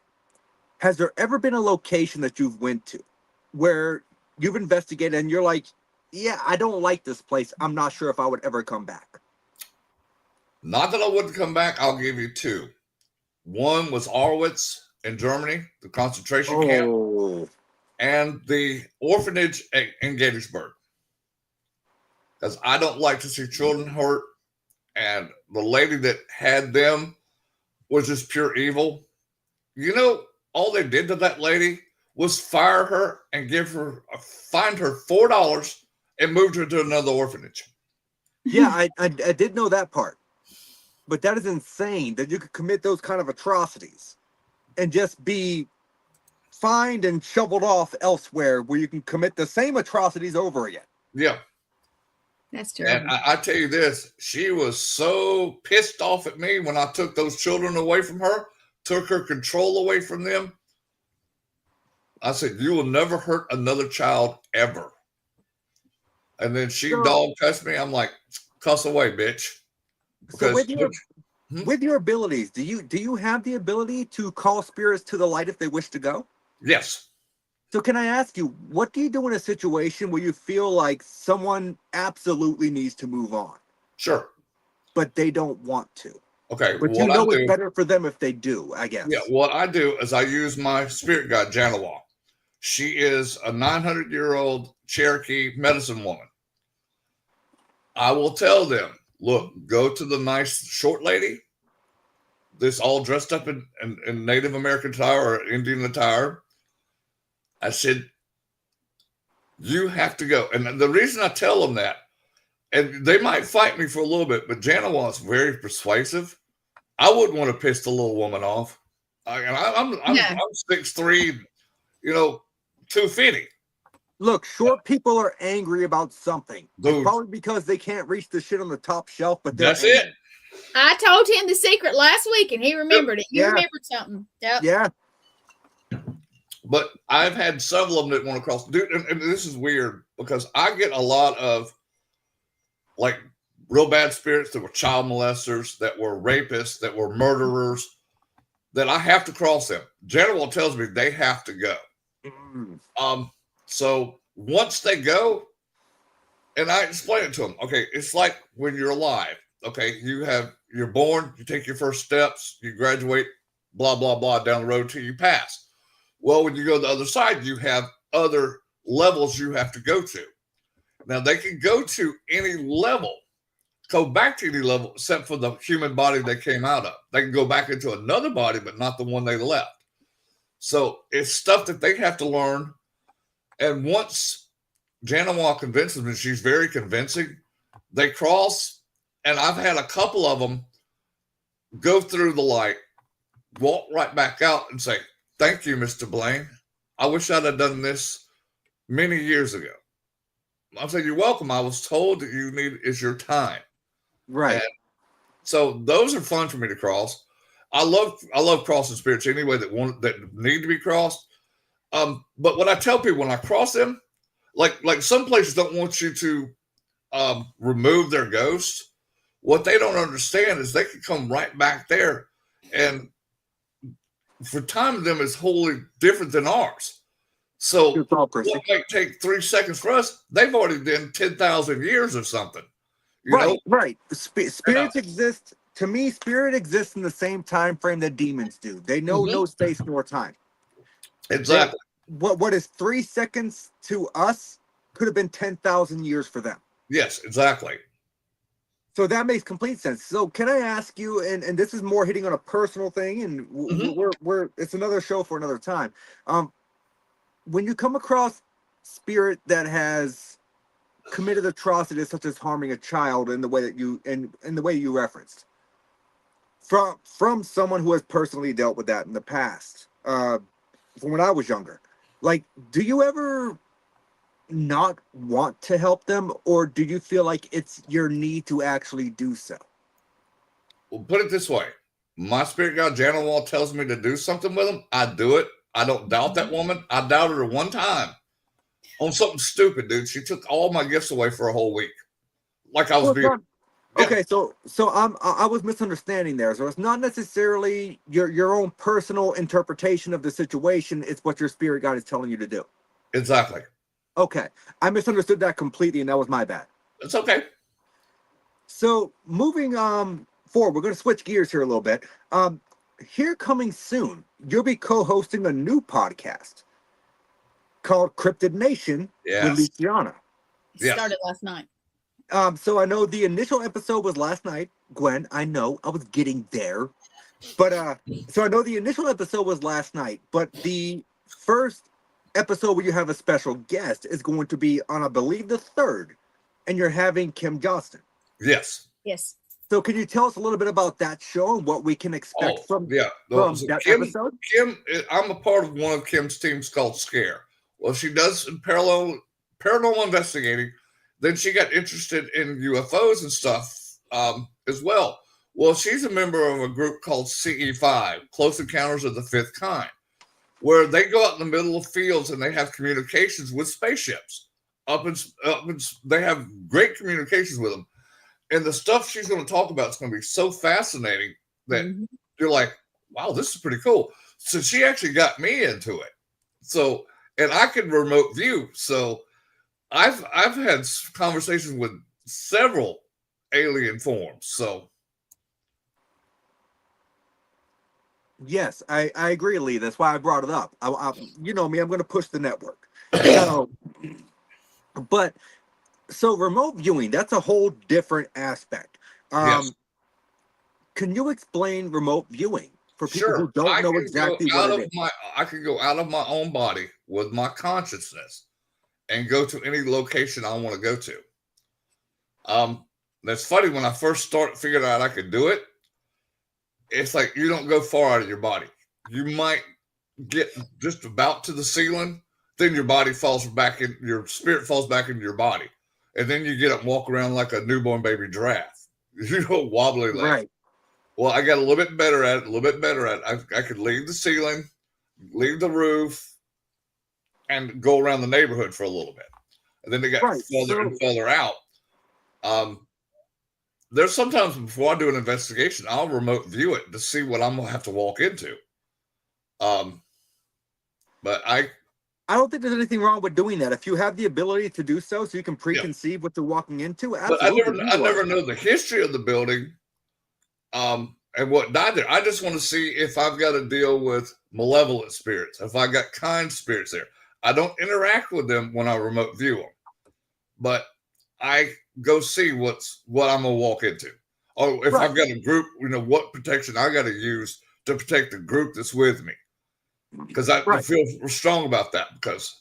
Speaker 2: has there ever been a location that you've went to where you've investigated and you're like, yeah, I don't like this place. I'm not sure if I would ever come back?
Speaker 3: Not that I wouldn't come back. I'll give you two. One was Auschwitz in Germany, the concentration camp, and the orphanage in Gettysburg. Because I don't like to see children hurt. And the lady that had them was just pure evil. You know, all they did to that lady was fire her and find her $4 and moved her to another orphanage.
Speaker 2: Yeah, I did know that part. But that is insane that you could commit those kind of atrocities and just be fined and shoveled off elsewhere where you can commit the same atrocities over again.
Speaker 3: Yeah.
Speaker 1: That's terrible.
Speaker 3: And I tell you this, she was so pissed off at me when I took those children away from her, took her control away from them. I said, you will never hurt another child ever. And then she dog cussed me. I'm like, cuss away, bitch.
Speaker 2: So with your abilities, do you have the ability to call spirits to the light if they wish to go?
Speaker 3: Yes.
Speaker 2: So can I ask you, what do you do in a situation where you feel like someone absolutely needs to move on?
Speaker 3: Sure.
Speaker 2: But they don't want to.
Speaker 3: Okay.
Speaker 2: But you know it's better for them if they do, I guess.
Speaker 3: Yeah. What I do is I use my spirit guide, Janawa. She is a 900-year-old Cherokee medicine woman. I will tell them, look, go to the nice short lady. This all dressed up in Native American attire or Indian attire. I said, you have to go. And the reason I tell them that, and they might fight me for a little bit, but Janawa is very persuasive. I wouldn't want to piss the little woman off. I'm 6'3", 250.
Speaker 2: Look, short people are angry about something.
Speaker 3: Dude.
Speaker 2: It's probably because they can't reach the shit on the top shelf, but
Speaker 3: that's it.
Speaker 1: I told him the secret last week and he remembered it. You remembered something. Yep.
Speaker 2: Yeah.
Speaker 3: But I've had several of them that want to cross. Dude, and this is weird because I get a lot of like real bad spirits that were child molesters, that were rapists, that were murderers, that I have to cross them. General tells me they have to go. So once they go, and I explain it to them, okay, it's like when you're alive, okay, you're born, you take your first steps, you graduate, blah, blah, blah, down the road till you pass. Well, when you go to the other side, you have other levels you have to go to. Now, they can go to any level, go back to any level, except for the human body they came out of. They can go back into another body, but not the one they left. So it's stuff that they have to learn. And once Janawa convinces me, she's very convincing, they cross, and I've had a couple of them go through the light, walk right back out and say, thank you, Mr. Blaine. I wish I'd have done this many years ago. I said, you're welcome. I was told that you need is your time.
Speaker 2: Right.
Speaker 3: And so those are fun for me to cross. I love crossing spirits anyway that need to be crossed. But what I tell people when I cross them, like some places don't want you to remove their ghosts. What they don't understand is they can come right back there, and for time of them is wholly different than ours. So what might take 3 seconds for us, they've already done 10,000 years or something. You know?
Speaker 2: Right. Spirits exist. To me, spirit exists in the same time frame that demons do. They know no space nor time.
Speaker 3: Exactly.
Speaker 2: What is 3 seconds to us could have been 10,000 years for them.
Speaker 3: Yes, exactly.
Speaker 2: So that makes complete sense. So can I ask you, and this is more hitting on a personal thing, and we're it's another show for another time. When you come across spirit that has committed atrocities such as harming a child in the way that you in the way you referenced, from someone who has personally dealt with that in the past, from when I was younger, like, do you ever not want to help them, or do you feel like it's your need to actually do so?
Speaker 3: Well, put it this way. My spirit guide Janet Wall tells me to do something with them. I do it. I don't doubt that woman. I doubted her one time on something stupid, dude. She took all my gifts away for a whole week. Like I was being...
Speaker 2: Okay, so I was misunderstanding there. So it's not necessarily your own personal interpretation of the situation. It's what your spirit guide is telling you to do.
Speaker 3: Exactly.
Speaker 2: Okay, I misunderstood that completely, and that was my bad.
Speaker 3: It's okay.
Speaker 2: So moving forward, we're going to switch gears here a little bit. Here coming soon, you'll be co-hosting a new podcast called Cryptid Nation with Luciana.
Speaker 1: It started last night.
Speaker 2: So I know the initial episode was last night, Gwen. I know I was getting there, but so I know the initial episode was last night, but the first episode where you have a special guest is going to be on, I believe, the 3rd, and you're having Kim Johnston.
Speaker 3: Yes.
Speaker 1: Yes.
Speaker 2: So can you tell us a little bit about that show and what we can expect from that episode?
Speaker 3: Kim, I'm a part of one of Kim's teams called Scare. Well, she does paranormal investigating. Then she got interested in UFOs and stuff as well. Well, she's a member of a group called CE5, Close Encounters of the Fifth Kind, where they go out in the middle of fields and they have communications with spaceships. They have great communications with them. And the stuff she's going to talk about is going to be so fascinating that you're like, wow, this is pretty cool. So she actually got me into it. So, and I can remote view. So I've had conversations with several alien forms. So
Speaker 2: yes, I agree, Lee. That's why I brought it up. You know me, I'm going to push the network. So, but so remote viewing, that's a whole different aspect.
Speaker 3: Yes.
Speaker 2: Can you explain remote viewing for people who don't know exactly what it is?
Speaker 3: I can go out of my own body with my consciousness and go to any location I want to go to. That's funny. When I first figured out I could do it, it's like you don't go far out of your body. You might get just about to the ceiling, then your body falls back in, your spirit falls back into your body. And then you get up and walk around like a newborn baby giraffe. You know, wobbly legs. Right. Well, I got a little bit better at it. I could leave the ceiling, leave the roof, and go around the neighborhood for a little bit. And then they got further and further out. There's sometimes before I do an investigation, I'll remote view it to see what I'm going to have to walk into. But I
Speaker 2: don't think there's anything wrong with doing that. If you have the ability to do so you can preconceive what you're walking into, absolutely.
Speaker 3: But I never know the history of the building and what died there. I just want to see if I've got to deal with malevolent spirits, if I got kind spirits there. I don't interact with them when I remote view them, but I go see what I'm gonna walk into. Or if I've got a group, you know, what protection I got to use to protect the group that's with me. Because I feel strong about that, because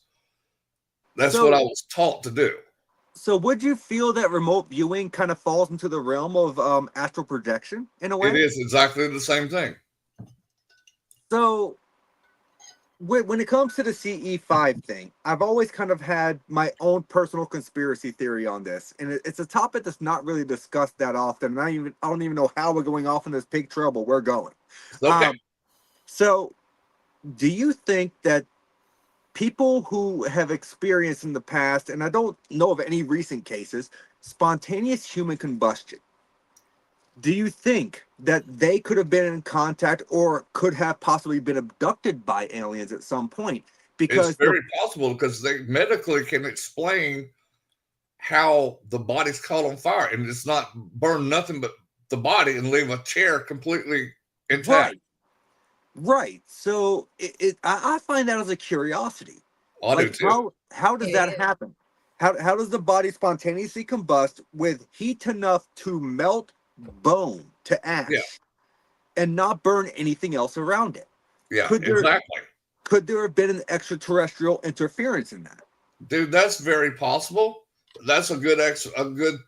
Speaker 3: that's what I was taught to do.
Speaker 2: So would you feel that remote viewing kind of falls into the realm of astral projection in a way?
Speaker 3: It is exactly the same thing.
Speaker 2: So when it comes to the CE5 thing, I've always kind of had my own personal conspiracy theory on this. And it's a topic that's not really discussed that often. And I don't even know how we're going off in this big trouble we're going.
Speaker 3: Okay.
Speaker 2: So do you think that people who have experienced in the past, and I don't know of any recent cases, spontaneous human combustion, do you think that they could have been in contact or could have possibly been abducted by aliens at some point? Because
Speaker 3: it's very possible, because they medically can explain how the body's caught on fire and it's not burn nothing but the body and leave a chair completely intact.
Speaker 2: Right. So I find that as a curiosity.
Speaker 3: I do too.
Speaker 2: How does that happen? How does the body spontaneously combust with heat enough to melt bone to ash and not burn anything else around it?
Speaker 3: Yeah,
Speaker 2: Exactly. Could there have been an extraterrestrial interference in that?
Speaker 3: Dude, that's very possible. That's a good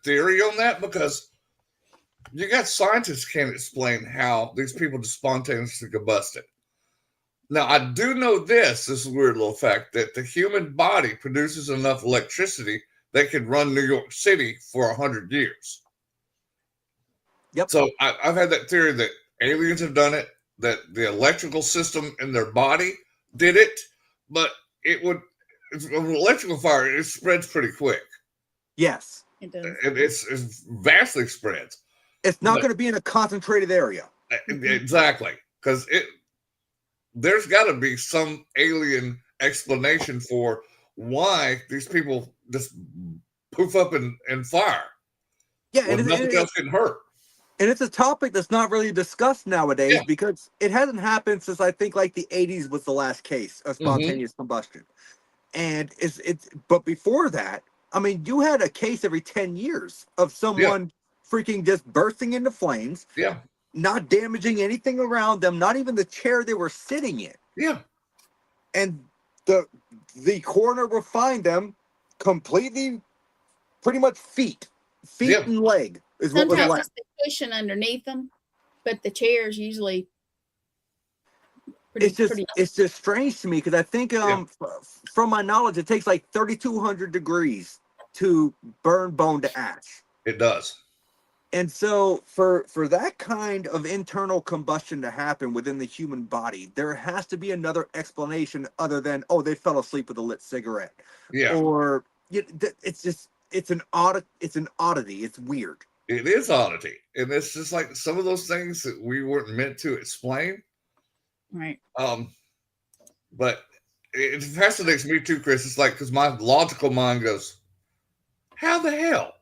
Speaker 3: theory on that, because you got scientists can't explain how these people just spontaneously combusted. Now, I do know this is a weird little fact, that the human body produces enough electricity that could run New York City for 100 years.
Speaker 2: Yep.
Speaker 3: So I've had that theory that aliens have done it, that the electrical system in their body did it, but an electrical fire, it spreads pretty quick.
Speaker 1: Yes. It does.
Speaker 3: It's vastly spreads.
Speaker 2: It's not going to be in a concentrated area.
Speaker 3: Exactly. Because there's got to be some alien explanation for why these people just poof up and fire.
Speaker 2: Yeah,
Speaker 3: and nothing else can hurt.
Speaker 2: And it's a topic that's not really discussed nowadays because it hasn't happened since I think like the 80s was the last case of spontaneous combustion. And but before that, I mean, you had a case every 10 years of someone freaking just bursting into flames.
Speaker 3: Yeah.
Speaker 2: Not damaging anything around them, not even the chair they were sitting in.
Speaker 3: Yeah.
Speaker 2: And the coroner will find them completely, pretty much feet and leg is
Speaker 1: sometimes
Speaker 2: what was left.
Speaker 1: It's the cushion underneath them, but the chair's usually
Speaker 2: it's just strange to me because I think from my knowledge it takes like 3,200 degrees to burn bone to ash.
Speaker 3: It does.
Speaker 2: And so for that kind of internal combustion to happen within the human body, there has to be another explanation other than, oh, they fell asleep with a lit cigarette.
Speaker 3: Yeah.
Speaker 2: Or it's an oddity. It's weird.
Speaker 3: It is oddity. And it's just like some of those things that we weren't meant to explain.
Speaker 1: Right.
Speaker 3: But it fascinates me too, Chris. It's like, because my logical mind goes, how the hell?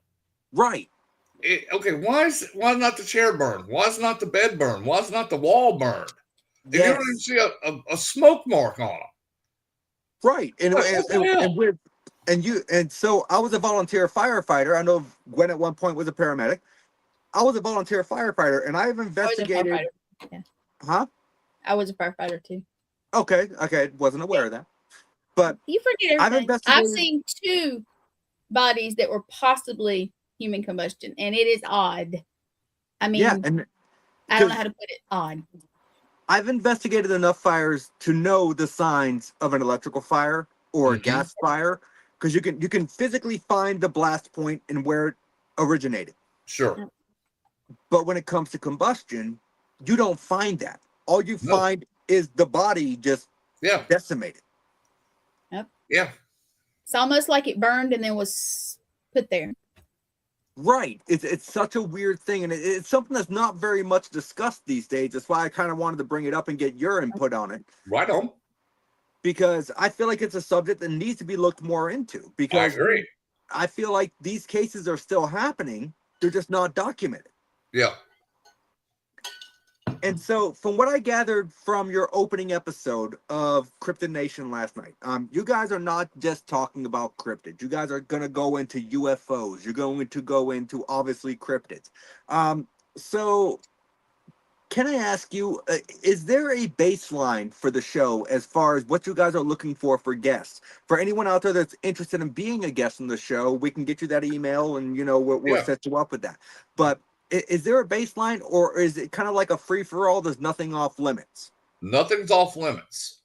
Speaker 2: Right.
Speaker 3: Okay, why not the chair burned? Why is not the bed burned? Why is not the wall burned? And you don't even see a smoke mark on them.
Speaker 2: Right. And so I was a volunteer firefighter. I know Gwen at one point was a paramedic. I was a volunteer firefighter, and I've investigated. Huh?
Speaker 1: I was a firefighter too.
Speaker 2: Okay. Wasn't aware of that. But
Speaker 1: you forget everything. I've seen 2 bodies that were possibly human combustion, and it is odd. I mean,
Speaker 2: and
Speaker 1: I don't know how to put it. Odd.
Speaker 2: I've investigated enough fires to know the signs of an electrical fire or a gas fire, because you can physically find the blast point and where it originated.
Speaker 3: Sure.
Speaker 2: But when it comes to combustion, you don't find that. All you find is the body just decimated.
Speaker 1: Yep.
Speaker 3: Yeah.
Speaker 1: It's almost like it burned and then was put there.
Speaker 2: Right. It's such a weird thing, and it's something that's not very much discussed these days. That's why I kind of wanted to bring it up and get your input on it.
Speaker 3: Right on.
Speaker 2: Because I feel like it's a subject that needs to be looked more into. Because
Speaker 3: I agree.
Speaker 2: I feel like these cases are still happening. They're just not documented.
Speaker 3: Yeah.
Speaker 2: And so, from what I gathered from your opening episode of Cryptid Nation last night, you guys are not just talking about cryptids. You guys are going to go into UFOs. You're going to go into, obviously, cryptids. So, can I ask you, is there a baseline for the show as far as what you guys are looking for guests? For anyone out there that's interested in being a guest on the show, we can get you that email and, we'll set you up with that. But is there a baseline, or is it kind of like a free-for-all? There's nothing off limits.
Speaker 3: Nothing's off limits.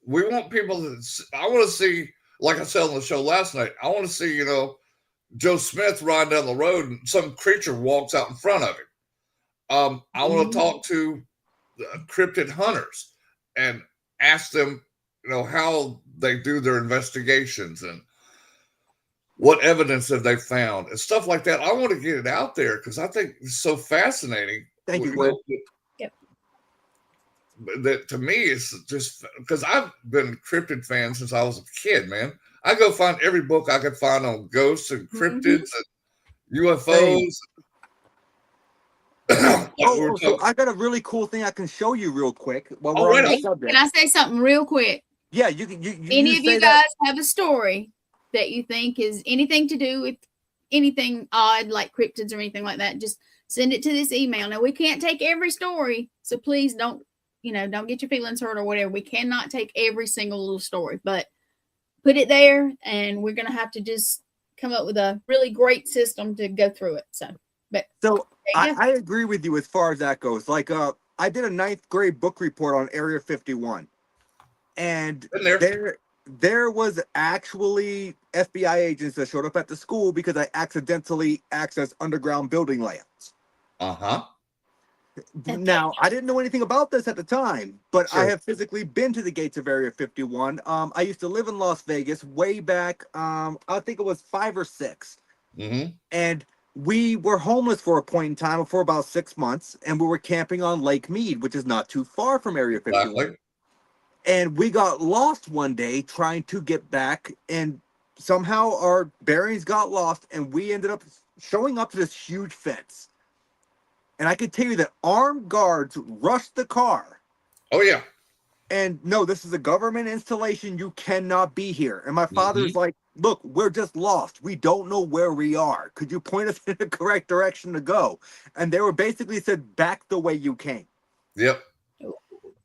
Speaker 3: We want people I want to see, like I said on the show last night, I want to see, Joe Smith riding down the road and some creature walks out in front of him. I want to talk to cryptid hunters and ask them, how they do their investigations and what evidence have they found and stuff like that. I want to get it out there because I think it's so fascinating.
Speaker 2: Thank you, Gwen.
Speaker 3: That to me is just because I've been a cryptid fan since I was a kid, man. I go find every book I could find on ghosts and cryptids and UFOs.
Speaker 2: So I got a really cool thing I can show you real quick. While
Speaker 1: we're on the subject. Can I say something real quick?
Speaker 2: Yeah, you
Speaker 1: any of you guys have a story that you think is anything to do with anything odd like cryptids or anything like that, just send it to this email. Now, we can't take every story, so please don't get your feelings hurt or whatever. We cannot take every single little story, but put it there, and we're going to have to just come up with a really great system to go through it. So
Speaker 2: I agree with you as far as that goes. Like, I did a 9th grade book report on Area 51, and there was actually FBI agents that showed up at the school because I accidentally accessed underground building layouts. Now, I didn't know anything about this at the time, but I have physically been to the gates of Area 51. I used to live in Las Vegas way back, I think it was 5 or 6. And we were homeless for a point in time for about 6 months, and we were camping on Lake Mead, which is not too far from Area 51. Exactly. And we got lost one day trying to get back, and somehow our bearings got lost, and we ended up showing up to this huge fence. And I can tell you that armed guards rushed the car.
Speaker 3: Oh, yeah.
Speaker 2: And no, this is a government installation. You cannot be here. And my father's like, look, we're just lost. We don't know where we are. Could you point us in the correct direction to go? And they were basically said, back the way you came.
Speaker 3: Yep.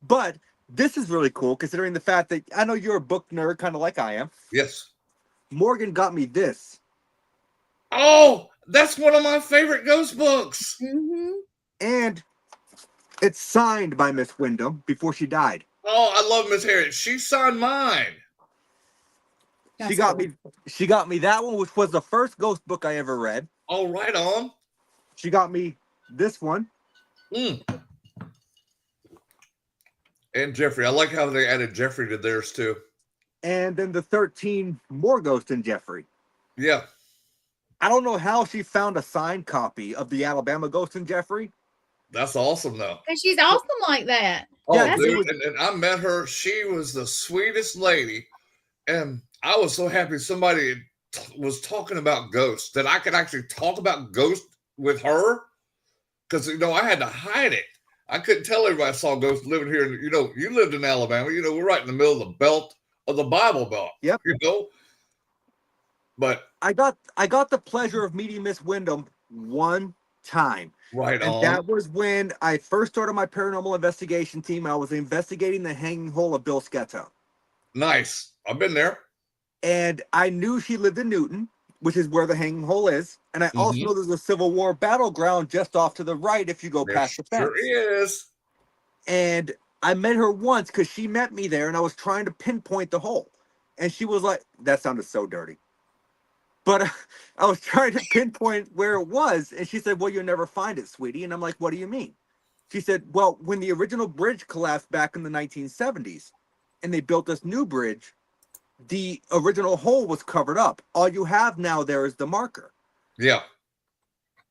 Speaker 2: But this is really cool, considering the fact that I know you're a book nerd, kind of like I am.
Speaker 3: Yes.
Speaker 2: Morgan got me this.
Speaker 3: Oh, that's one of my favorite ghost books.
Speaker 2: And it's signed by Miss Wyndham before she died.
Speaker 3: Oh, I love Miss Harriet. She signed mine.
Speaker 2: She got me that one, which was the first ghost book I ever read.
Speaker 3: Oh, right on.
Speaker 2: She got me this one.
Speaker 3: And Jeffrey. I like how they added Jeffrey to theirs too.
Speaker 2: And then the 13 more Ghost in Jeffrey.
Speaker 3: Yeah.
Speaker 2: I don't know how she found a signed copy of the Alabama Ghost in Jeffrey.
Speaker 3: That's awesome, though.
Speaker 1: And she's awesome like that.
Speaker 3: Oh, yeah, dude, and I met her. She was the sweetest lady. And I was so happy somebody was talking about ghosts, that I could actually talk about ghosts with her. Because, I had to hide it. I couldn't tell everybody I saw ghosts living here. You lived in Alabama. We're right in the middle of the belt of the Bible Belt.
Speaker 2: Yep.
Speaker 3: But
Speaker 2: I got the pleasure of meeting Miss Wyndham one time.
Speaker 3: Right on.
Speaker 2: And that was when I first started my paranormal investigation team. I was investigating the hanging hole of Bill Schetto.
Speaker 3: Nice. I've been there.
Speaker 2: And I knew she lived in Newton, which is where the hanging hole is. And I also know there's a Civil War battleground just off to the right if you go past the fence.
Speaker 3: Sure is.
Speaker 2: And I met her once because she met me there, and I was trying to pinpoint the hole. And she was like, that sounded so dirty. But I was trying to pinpoint where it was. And she said, well, you'll never find it, sweetie. And I'm like, what do you mean? She said, well, when the original bridge collapsed back in the 1970s and they built this new bridge, the original hole was covered up. All you have now there is the marker.
Speaker 3: Yeah.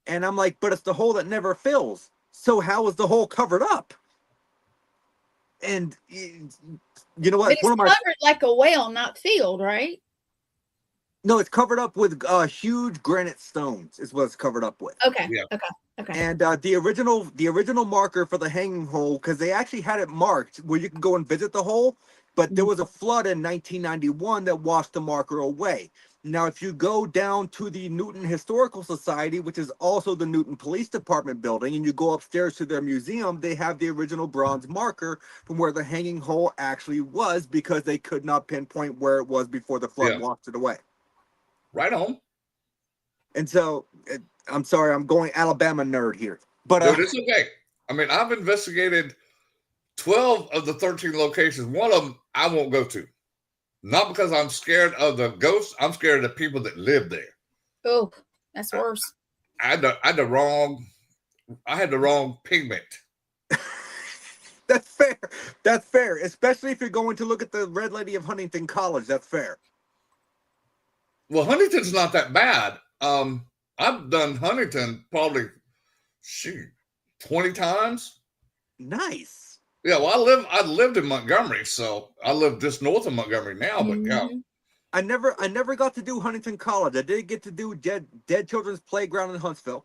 Speaker 2: And I'm like, but it's the hole that never fills. So how is the hole covered up? And you know what?
Speaker 1: But it's covered like a well, not filled, right?
Speaker 2: No, it's covered up with huge granite stones is what it's covered up with.
Speaker 1: Okay. Yeah. Okay.
Speaker 2: And the original marker for the hanging hole, because they actually had it marked where you can go and visit the hole, but there was a flood in 1991 that washed the marker away. Now, if you go down to the Newton Historical Society, which is also the Newton Police Department building, and you go upstairs to their museum, they have the original bronze marker from where the hanging hole actually was, because they could not pinpoint where it was before the flood washed it away.
Speaker 3: Right on.
Speaker 2: And so, I'm sorry, I'm going Alabama nerd here. But
Speaker 3: dude, it's okay. I mean, I've investigated 12 of the 13 locations. One of them I won't go to. Not because I'm scared of the ghosts. I'm scared of the people that live there.
Speaker 1: Oh, that's worse.
Speaker 3: I had the wrong pigment.
Speaker 2: That's fair. That's fair. Especially if you're going to look at the Red Lady of Huntington College. That's fair.
Speaker 3: Well, Huntington's not that bad. I've done Huntington probably 20 times.
Speaker 2: Nice.
Speaker 3: Yeah, well, I lived in Montgomery, so I live just north of Montgomery now. But yeah,
Speaker 2: I never got to do Huntington College. I did get to do Dead Children's Playground in Huntsville.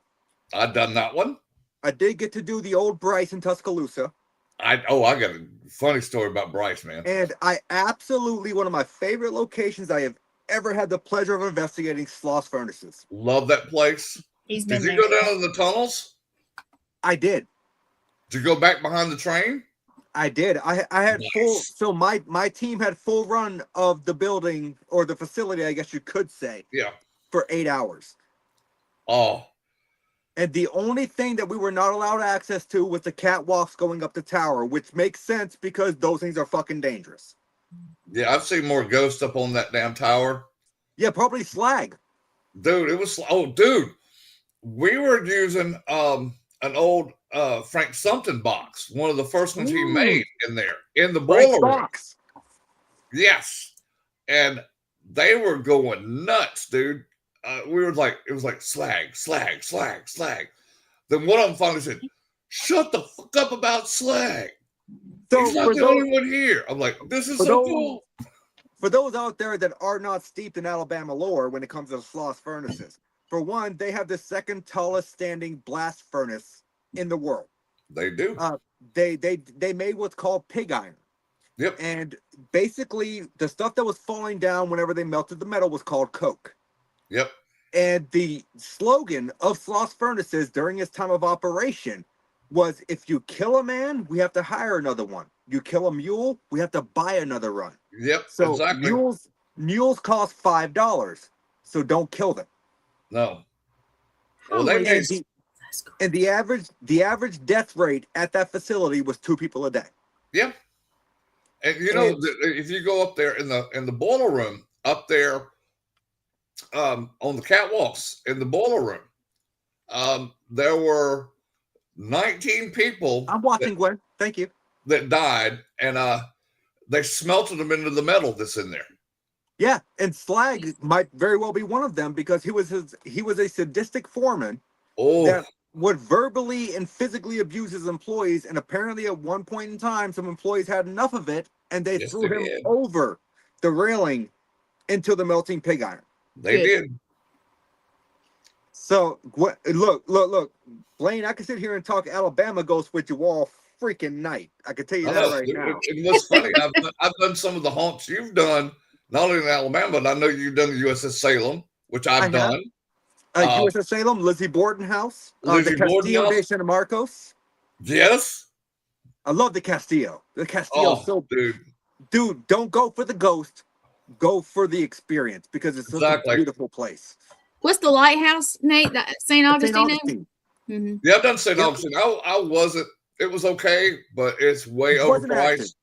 Speaker 3: I've done that one.
Speaker 2: I did get to do the old Bryce in Tuscaloosa.
Speaker 3: I got a funny story about Bryce, man.
Speaker 2: And I absolutely, one of my favorite locations I have ever had the pleasure of investigating Sloss Furnaces.
Speaker 3: Love that place.
Speaker 1: He's
Speaker 3: Did
Speaker 1: been
Speaker 3: you
Speaker 1: there.
Speaker 3: go down in the tunnels?
Speaker 2: I did.
Speaker 3: Did you go back behind the train?
Speaker 2: I did. I had
Speaker 3: Nice.
Speaker 2: full. So my team had full run of the building or the facility, I guess you could say.
Speaker 3: Yeah.
Speaker 2: For 8 hours.
Speaker 3: Oh.
Speaker 2: And the only thing that we were not allowed access to was the catwalks going up the tower, which makes sense because those things are fucking dangerous.
Speaker 3: Yeah, I've seen more ghosts up on that damn tower.
Speaker 2: Yeah, probably slag.
Speaker 3: Dude, it was dude. We were using an old Frank Sumpton box, one of the first ones he made in there in the boiler room.
Speaker 2: Box.
Speaker 3: Yes. And they were going nuts, dude. We were like, it was like slag. Then one of them finally said, "Shut the fuck up about slag.
Speaker 2: So
Speaker 3: He's not the only one here." I'm like, this is so cool.
Speaker 2: For those out there that are not steeped in Alabama lore when it comes to Sloss Furnaces, for one, they have the second tallest standing blast furnace in the world.
Speaker 3: They do.
Speaker 2: They made what's called pig iron.
Speaker 3: Yep.
Speaker 2: And basically, the stuff that was falling down whenever they melted the metal was called coke.
Speaker 3: Yep.
Speaker 2: And the slogan of Sloss Furnaces during its time of operation was, if you kill a man, we have to hire another one. You kill a mule, we have to buy another run.
Speaker 3: Yep,
Speaker 2: so
Speaker 3: exactly.
Speaker 2: Mules cost $5, so don't kill them.
Speaker 3: No. Well, they made...
Speaker 2: And the average death rate at that facility was 2 people a day.
Speaker 3: Yeah. And you know, if you go up there in the boiler room, up there on the catwalks in the boiler room, there were 19 people.
Speaker 2: I'm watching, Gwen. Thank you.
Speaker 3: That died, and they smelted them into the metal that's in there.
Speaker 2: Yeah, and slag might very well be one of them because he was a sadistic foreman that would verbally and physically abuse his employees, and apparently at one point in time, some employees had enough of it, and they threw him over the railing into the melting pig iron.
Speaker 3: They did.
Speaker 2: So look, Blaine, I can sit here and talk Alabama ghosts with you all freaking night. I can tell you that right now.
Speaker 3: It was funny. I've done some of the haunts you've done, not only in Alabama, but I know you've done the USS Salem, which I've done.
Speaker 2: USS Salem, Lizzie Borden House, the Castillo de San Marcos.
Speaker 3: Yes.
Speaker 2: I love the Castillo. The Castillo dude, don't go for the ghost. Go for the experience because it's such a beautiful place.
Speaker 1: What's the lighthouse, Nate? St. Augustine?
Speaker 3: Mm-hmm. Yeah, I've done St. Augustine. I wasn't. It was okay, but it's way overpriced.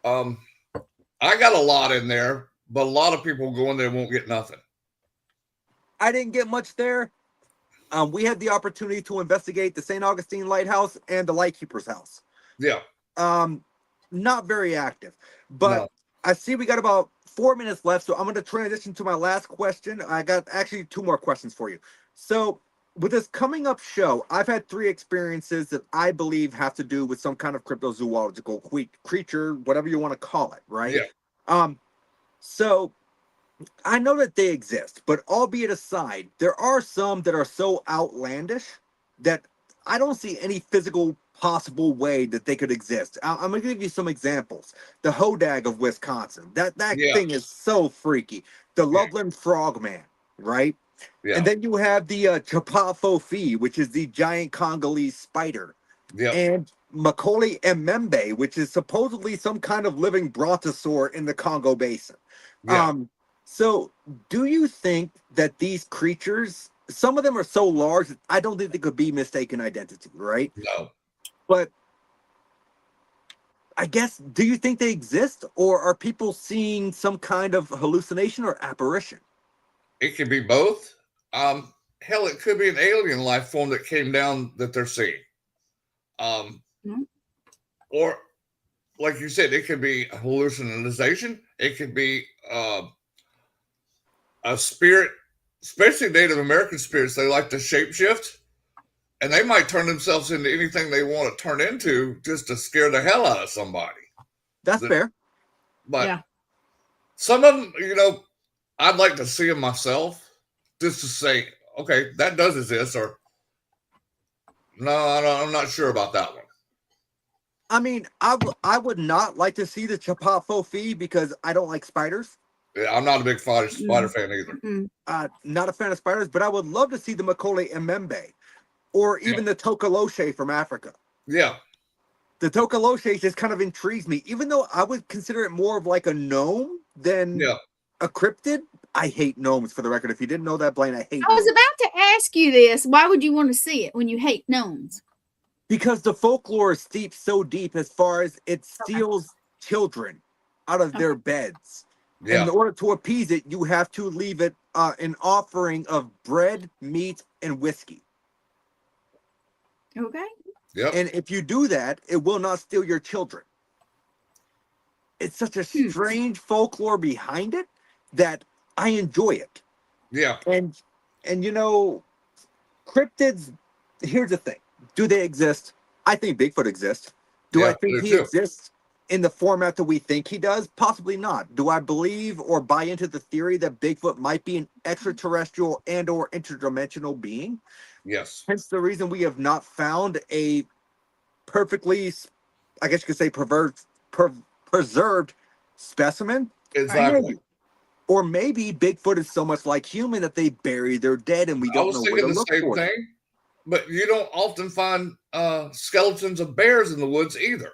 Speaker 3: I got a lot in there, but a lot of people go in there and won't get nothing.
Speaker 2: I didn't get much there. We had the opportunity to investigate the St. Augustine Lighthouse and the Lightkeeper's house.
Speaker 3: Yeah.
Speaker 2: Not very active, but I see we got about 4 minutes left, so I'm going to transition to my last question. I got actually 2 more questions for you. So with this coming up show, I've had 3 experiences that I believe have to do with some kind of cryptozoological creature, whatever you want to call it, right? Yeah. So I know that they exist, but albeit aside, there are some that are so outlandish that I don't see any physical possible way that they could exist. I'm going to give you some examples. The hodag of Wisconsin. That thing is so freaky. The Loveland Frogman, right? Yeah. And then you have the Chapafo, which is the giant Congolese spider. Yeah. And Macaulay Mbembe, which is supposedly some kind of living brontosaur in the Congo Basin. Yeah. So do you think that these creatures, some of them are so large, I don't think they could be mistaken identity, right?
Speaker 3: No.
Speaker 2: But I guess, do you think they exist, or are people seeing some kind of hallucination or apparition?
Speaker 3: It could be both. Hell, it could be an alien life form that came down that they're seeing. Or, like you said, it could be a hallucination. It could be a spirit, especially Native American spirits. They like to shapeshift, and they might turn themselves into anything they want to turn into just to scare the hell out of somebody.
Speaker 2: That's fair.
Speaker 3: But some of them, I'd like to see them myself just to say, okay, that does exist, or no, I'm not sure about that one.
Speaker 2: I mean, I would not like to see the Chapafo because I don't like spiders.
Speaker 3: Yeah, I'm not a big spider fan either.
Speaker 2: Not a fan of spiders, but I would love to see the Macaulay Mbembe or even the Tokoloshe from Africa.
Speaker 3: Yeah.
Speaker 2: The Tokoloshe just kind of intrigues me, even though I would consider it more of like a gnome than a cryptid. I hate gnomes, for the record. If you didn't know that, Blaine, I hate
Speaker 1: I was
Speaker 2: gnomes.
Speaker 1: about to ask you this. Why would you want to see it when you hate gnomes?
Speaker 2: Because the folklore is steeped so deep as far as it steals children out of their beds.
Speaker 3: Yeah.
Speaker 2: In order to appease it, you have to leave it an offering of bread, meat, and whiskey.
Speaker 1: Okay.
Speaker 3: Yep.
Speaker 2: And if you do that, it will not steal your children. It's such a strange folklore behind it that I enjoy it.
Speaker 3: Yeah.
Speaker 2: And you know, cryptids, here's the thing. Do they exist? I think Bigfoot exists. Do I think he exists in the format that we think he does? Possibly not. Do I believe or buy into the theory that Bigfoot might be an extraterrestrial and or interdimensional being?
Speaker 3: Yes.
Speaker 2: Hence the reason we have not found a perfectly, I guess you could say, preserved specimen.
Speaker 3: Exactly.
Speaker 2: Or maybe Bigfoot is so much like human that they bury their dead and we don't know where to look for. I was thinking the same thing,
Speaker 3: but you don't often find skeletons of bears in the woods either.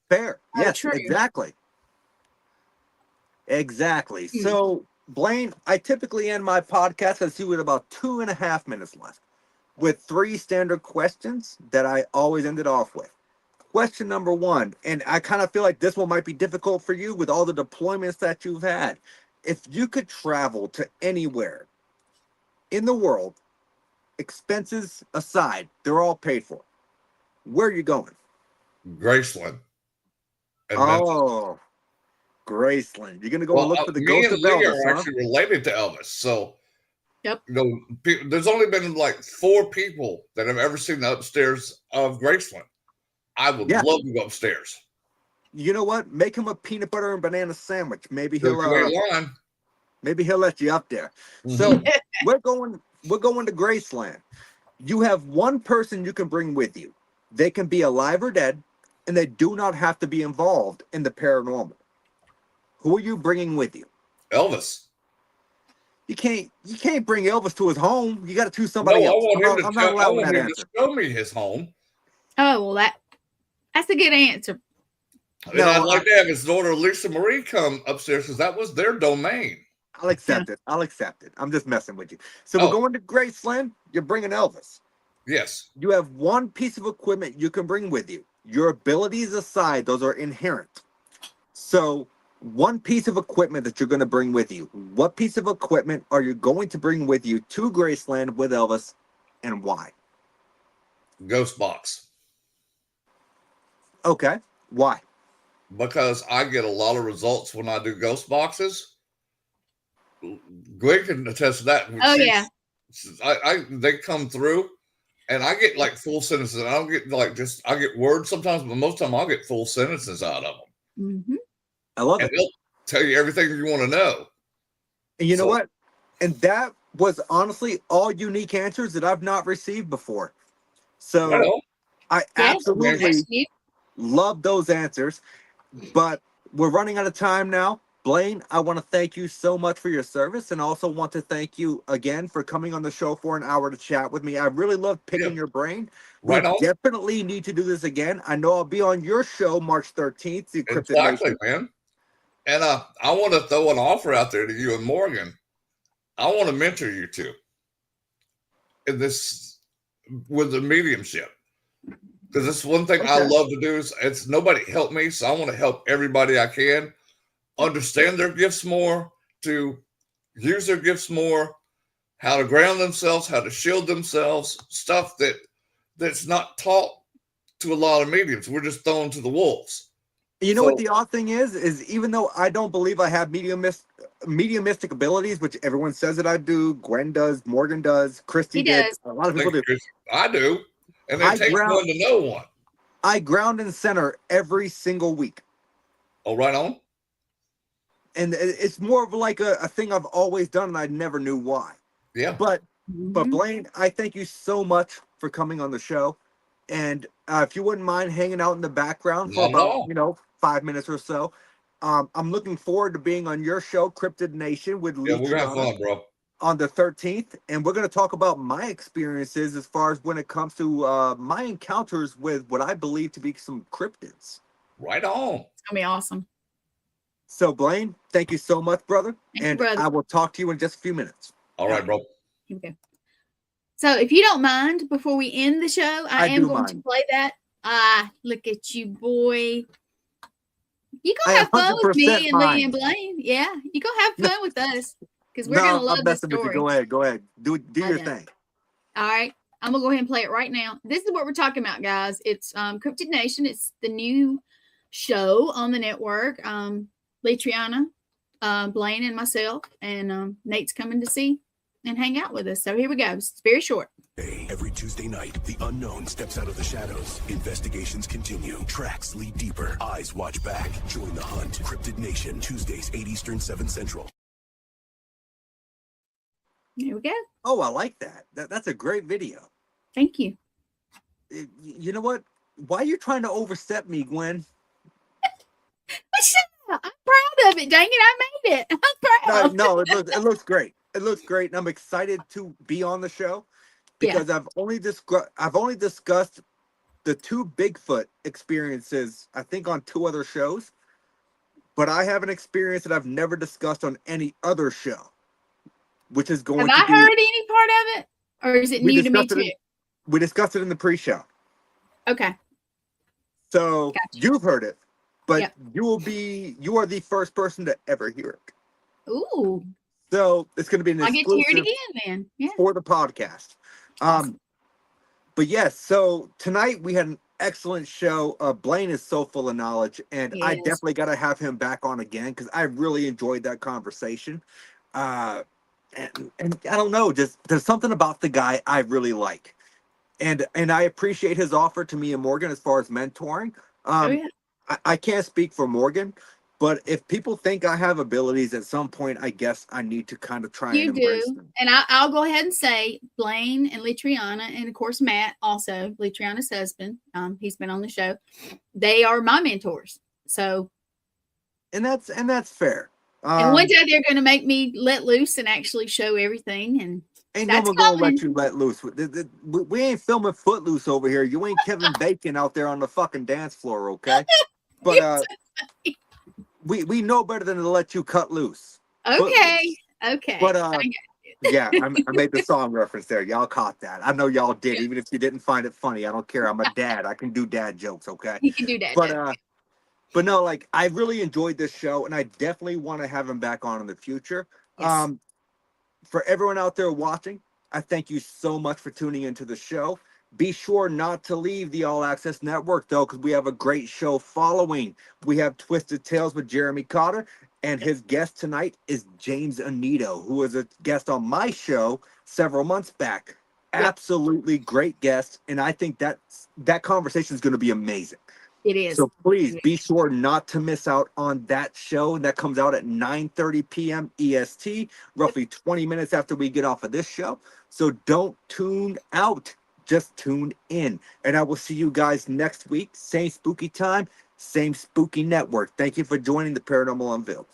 Speaker 2: Fair. Yes, exactly. Exactly. So, Blaine, I typically end my podcast, I see with about 2.5 minutes left, with 3 standard questions that I always ended off with. Question number 1, and I kind of feel like this one might be difficult for you with all the deployments that you've had. If you could travel to anywhere in the world, expenses aside, they're all paid for, where are you going?
Speaker 3: Graceland.
Speaker 2: Oh, Graceland. You're gonna go and look for the ghost of Elvis.
Speaker 3: Me and Lee are actually related to Elvis, so you know, there's only been like 4 people that have ever seen the upstairs of Graceland. I would love to go upstairs.
Speaker 2: You know what? Make him a peanut butter and banana sandwich. Maybe he'll let you up there. So we're going to Graceland. You have one person you can bring with you. They can be alive or dead, and they do not have to be involved in the paranormal. Who are you bringing with you?
Speaker 3: Elvis.
Speaker 2: You can't bring Elvis to his home. You got to choose somebody else.
Speaker 3: I want him to show me his home.
Speaker 1: Oh, well, that's a good answer.
Speaker 3: And I'd like to have his daughter Lisa Marie come upstairs because that was their domain.
Speaker 2: I'll accept it. I'm just messing with you. So we're going to Graceland. You're bringing Elvis.
Speaker 3: Yes.
Speaker 2: You have one piece of equipment you can bring with you. Your abilities aside, those are inherent. So one piece of equipment that you're going to bring with you. What piece of equipment are you going to bring with you to Graceland with Elvis, and why?
Speaker 3: Ghost box.
Speaker 2: Okay. Why?
Speaker 3: Because I get a lot of results when I do ghost boxes. Gwen can attest to that. They come through and I get like full sentences. I don't get I get words sometimes, but most of the time I'll get full sentences out of them.
Speaker 2: I love it.
Speaker 3: They'll tell you everything you want to know.
Speaker 2: And you know what? And that was honestly all unique answers that I've not received before. So I absolutely love those answers. But we're running out of time now. Blaine, I want to thank you so much for your service, and also want to thank you again for coming on the show for an hour to chat with me. I really loved picking your brain. We definitely need to do this again. I know I'll be on your show March 13th. The
Speaker 3: exactly, man. And I want to throw an offer out there to you and Morgan. I want to mentor you two in this with the mediumship. Because that's one thing I love to do is it's nobody helped me. So I want to help everybody I can understand their gifts more, to use their gifts more, how to ground themselves, how to shield themselves, stuff that's not taught to a lot of mediums. We're just thrown to the wolves.
Speaker 2: You know what the odd thing is even though I don't believe I have mediumistic abilities, which everyone says that I do, Gwen does, Morgan does, Christy did, a lot of people do.
Speaker 3: I do. And it takes one to know one.
Speaker 2: I ground and center every single week.
Speaker 3: Oh, right on.
Speaker 2: And it's more of like a thing I've always done, and I never knew why.
Speaker 3: Yeah.
Speaker 2: But Blaine, I thank you so much for coming on the show. And if you wouldn't mind hanging out in the background for about 5 minutes or so, I'm looking forward to being on your show, Cryptid Nation, with
Speaker 3: Yeah, we're gonna have
Speaker 2: Lichiana
Speaker 3: fun, bro.
Speaker 2: on the 13th, and we're going to talk about my experiences as far as when it comes to my encounters with what I believe to be some cryptids.
Speaker 3: Right on.
Speaker 1: It's gonna be awesome.
Speaker 2: So, Blaine, thank you so much, brother.
Speaker 1: Thank you,
Speaker 2: And
Speaker 1: brother.
Speaker 2: I will talk to you in just a few minutes.
Speaker 3: All right, bro.
Speaker 1: Here we go. So, if you don't mind, before we end the show, I am going to play that. Look at you, boy. You gonna have fun with me and Lee and Blaine. Yeah, you gonna have fun with us because we're gonna love this story.
Speaker 2: Go ahead. Do your thing.
Speaker 1: All right, I'm gonna go ahead and play it right now. This is what we're talking about, guys. It's Cryptid Nation. It's the new show on the network. Lichiana, Blaine, and myself, and Nate's coming to see and hang out with us. So here we go. It's very short.
Speaker 4: Every Tuesday night, the unknown steps out of the shadows. Investigations continue. Tracks lead deeper. Eyes watch back. Join the hunt. Cryptid Nation, Tuesdays, 8 Eastern, 7 Central.
Speaker 1: Here we go.
Speaker 2: Oh, I like that. That's a great video.
Speaker 1: Thank you.
Speaker 2: You know what? Why are you trying to overstep me, Gwen?
Speaker 1: I'm proud of it. Dang it, I made it. I'm proud.
Speaker 2: No, it looks great. It looks great, and I'm excited to be on the show because I've only discussed the 2 Bigfoot experiences, I think, on 2 other shows, but I have an experience that I've never discussed on any other show, which is going.
Speaker 1: Have I heard any part of it, or is it new to me too?
Speaker 2: We discussed it in the pre-show.
Speaker 1: Okay.
Speaker 2: So
Speaker 1: gotcha.
Speaker 2: You've heard it, but you are the first person to ever hear it.
Speaker 1: Ooh.
Speaker 2: So it's going to be an exclusive.
Speaker 1: I get to hear it again, then.
Speaker 2: For the podcast.
Speaker 1: Awesome.
Speaker 2: But yes, so tonight we had an excellent show. Blaine is so full of knowledge, and I definitely got to have him back on again because I really enjoyed that conversation. And I don't know, just there's something about the guy I really like, and I appreciate his offer to me and Morgan as far as mentoring. I can't speak for Morgan, but if people think I have abilities at some point, I guess I need to kind of try and embrace them.
Speaker 1: And I'll go ahead and say Blaine and Lichiana, and of course Matt, also Lichiana's husband. He's been on the show. They are my mentors. So, and
Speaker 2: that's fair.
Speaker 1: And one day they're going to make me let loose and actually show everything. And
Speaker 2: ain't no one gonna let you let loose. We ain't filming Footloose over here. You ain't Kevin Bacon out there on the fucking dance floor, okay? But we know better than to let you cut loose.
Speaker 1: Okay.
Speaker 2: But yeah, I made the song reference there. Y'all caught that. I know y'all did, even if you didn't find it funny. I don't care. I'm a dad. I can do dad jokes, okay?
Speaker 1: You can do that.
Speaker 2: But no, like I really enjoyed this show, and I definitely want to have him back on in the future.
Speaker 1: Yes.
Speaker 2: For everyone out there watching, I thank you so much for tuning into the show. Be sure not to leave the All Access Network, though, because we have a great show following. We have Twisted Tales with Jeremy Cotter, and his guest tonight is James Anito, who was a guest on my show several months back. Yep. Absolutely great guest, and I think that conversation is going to be amazing.
Speaker 1: It is.
Speaker 2: So please be sure not to miss out on that show. That comes out at 9:30 p.m. EST, roughly 20 minutes after we get off of this show. So don't tune out. Just tune in. And I will see you guys next week. Same spooky time, same spooky network. Thank you for joining the Paranormal Unveiled.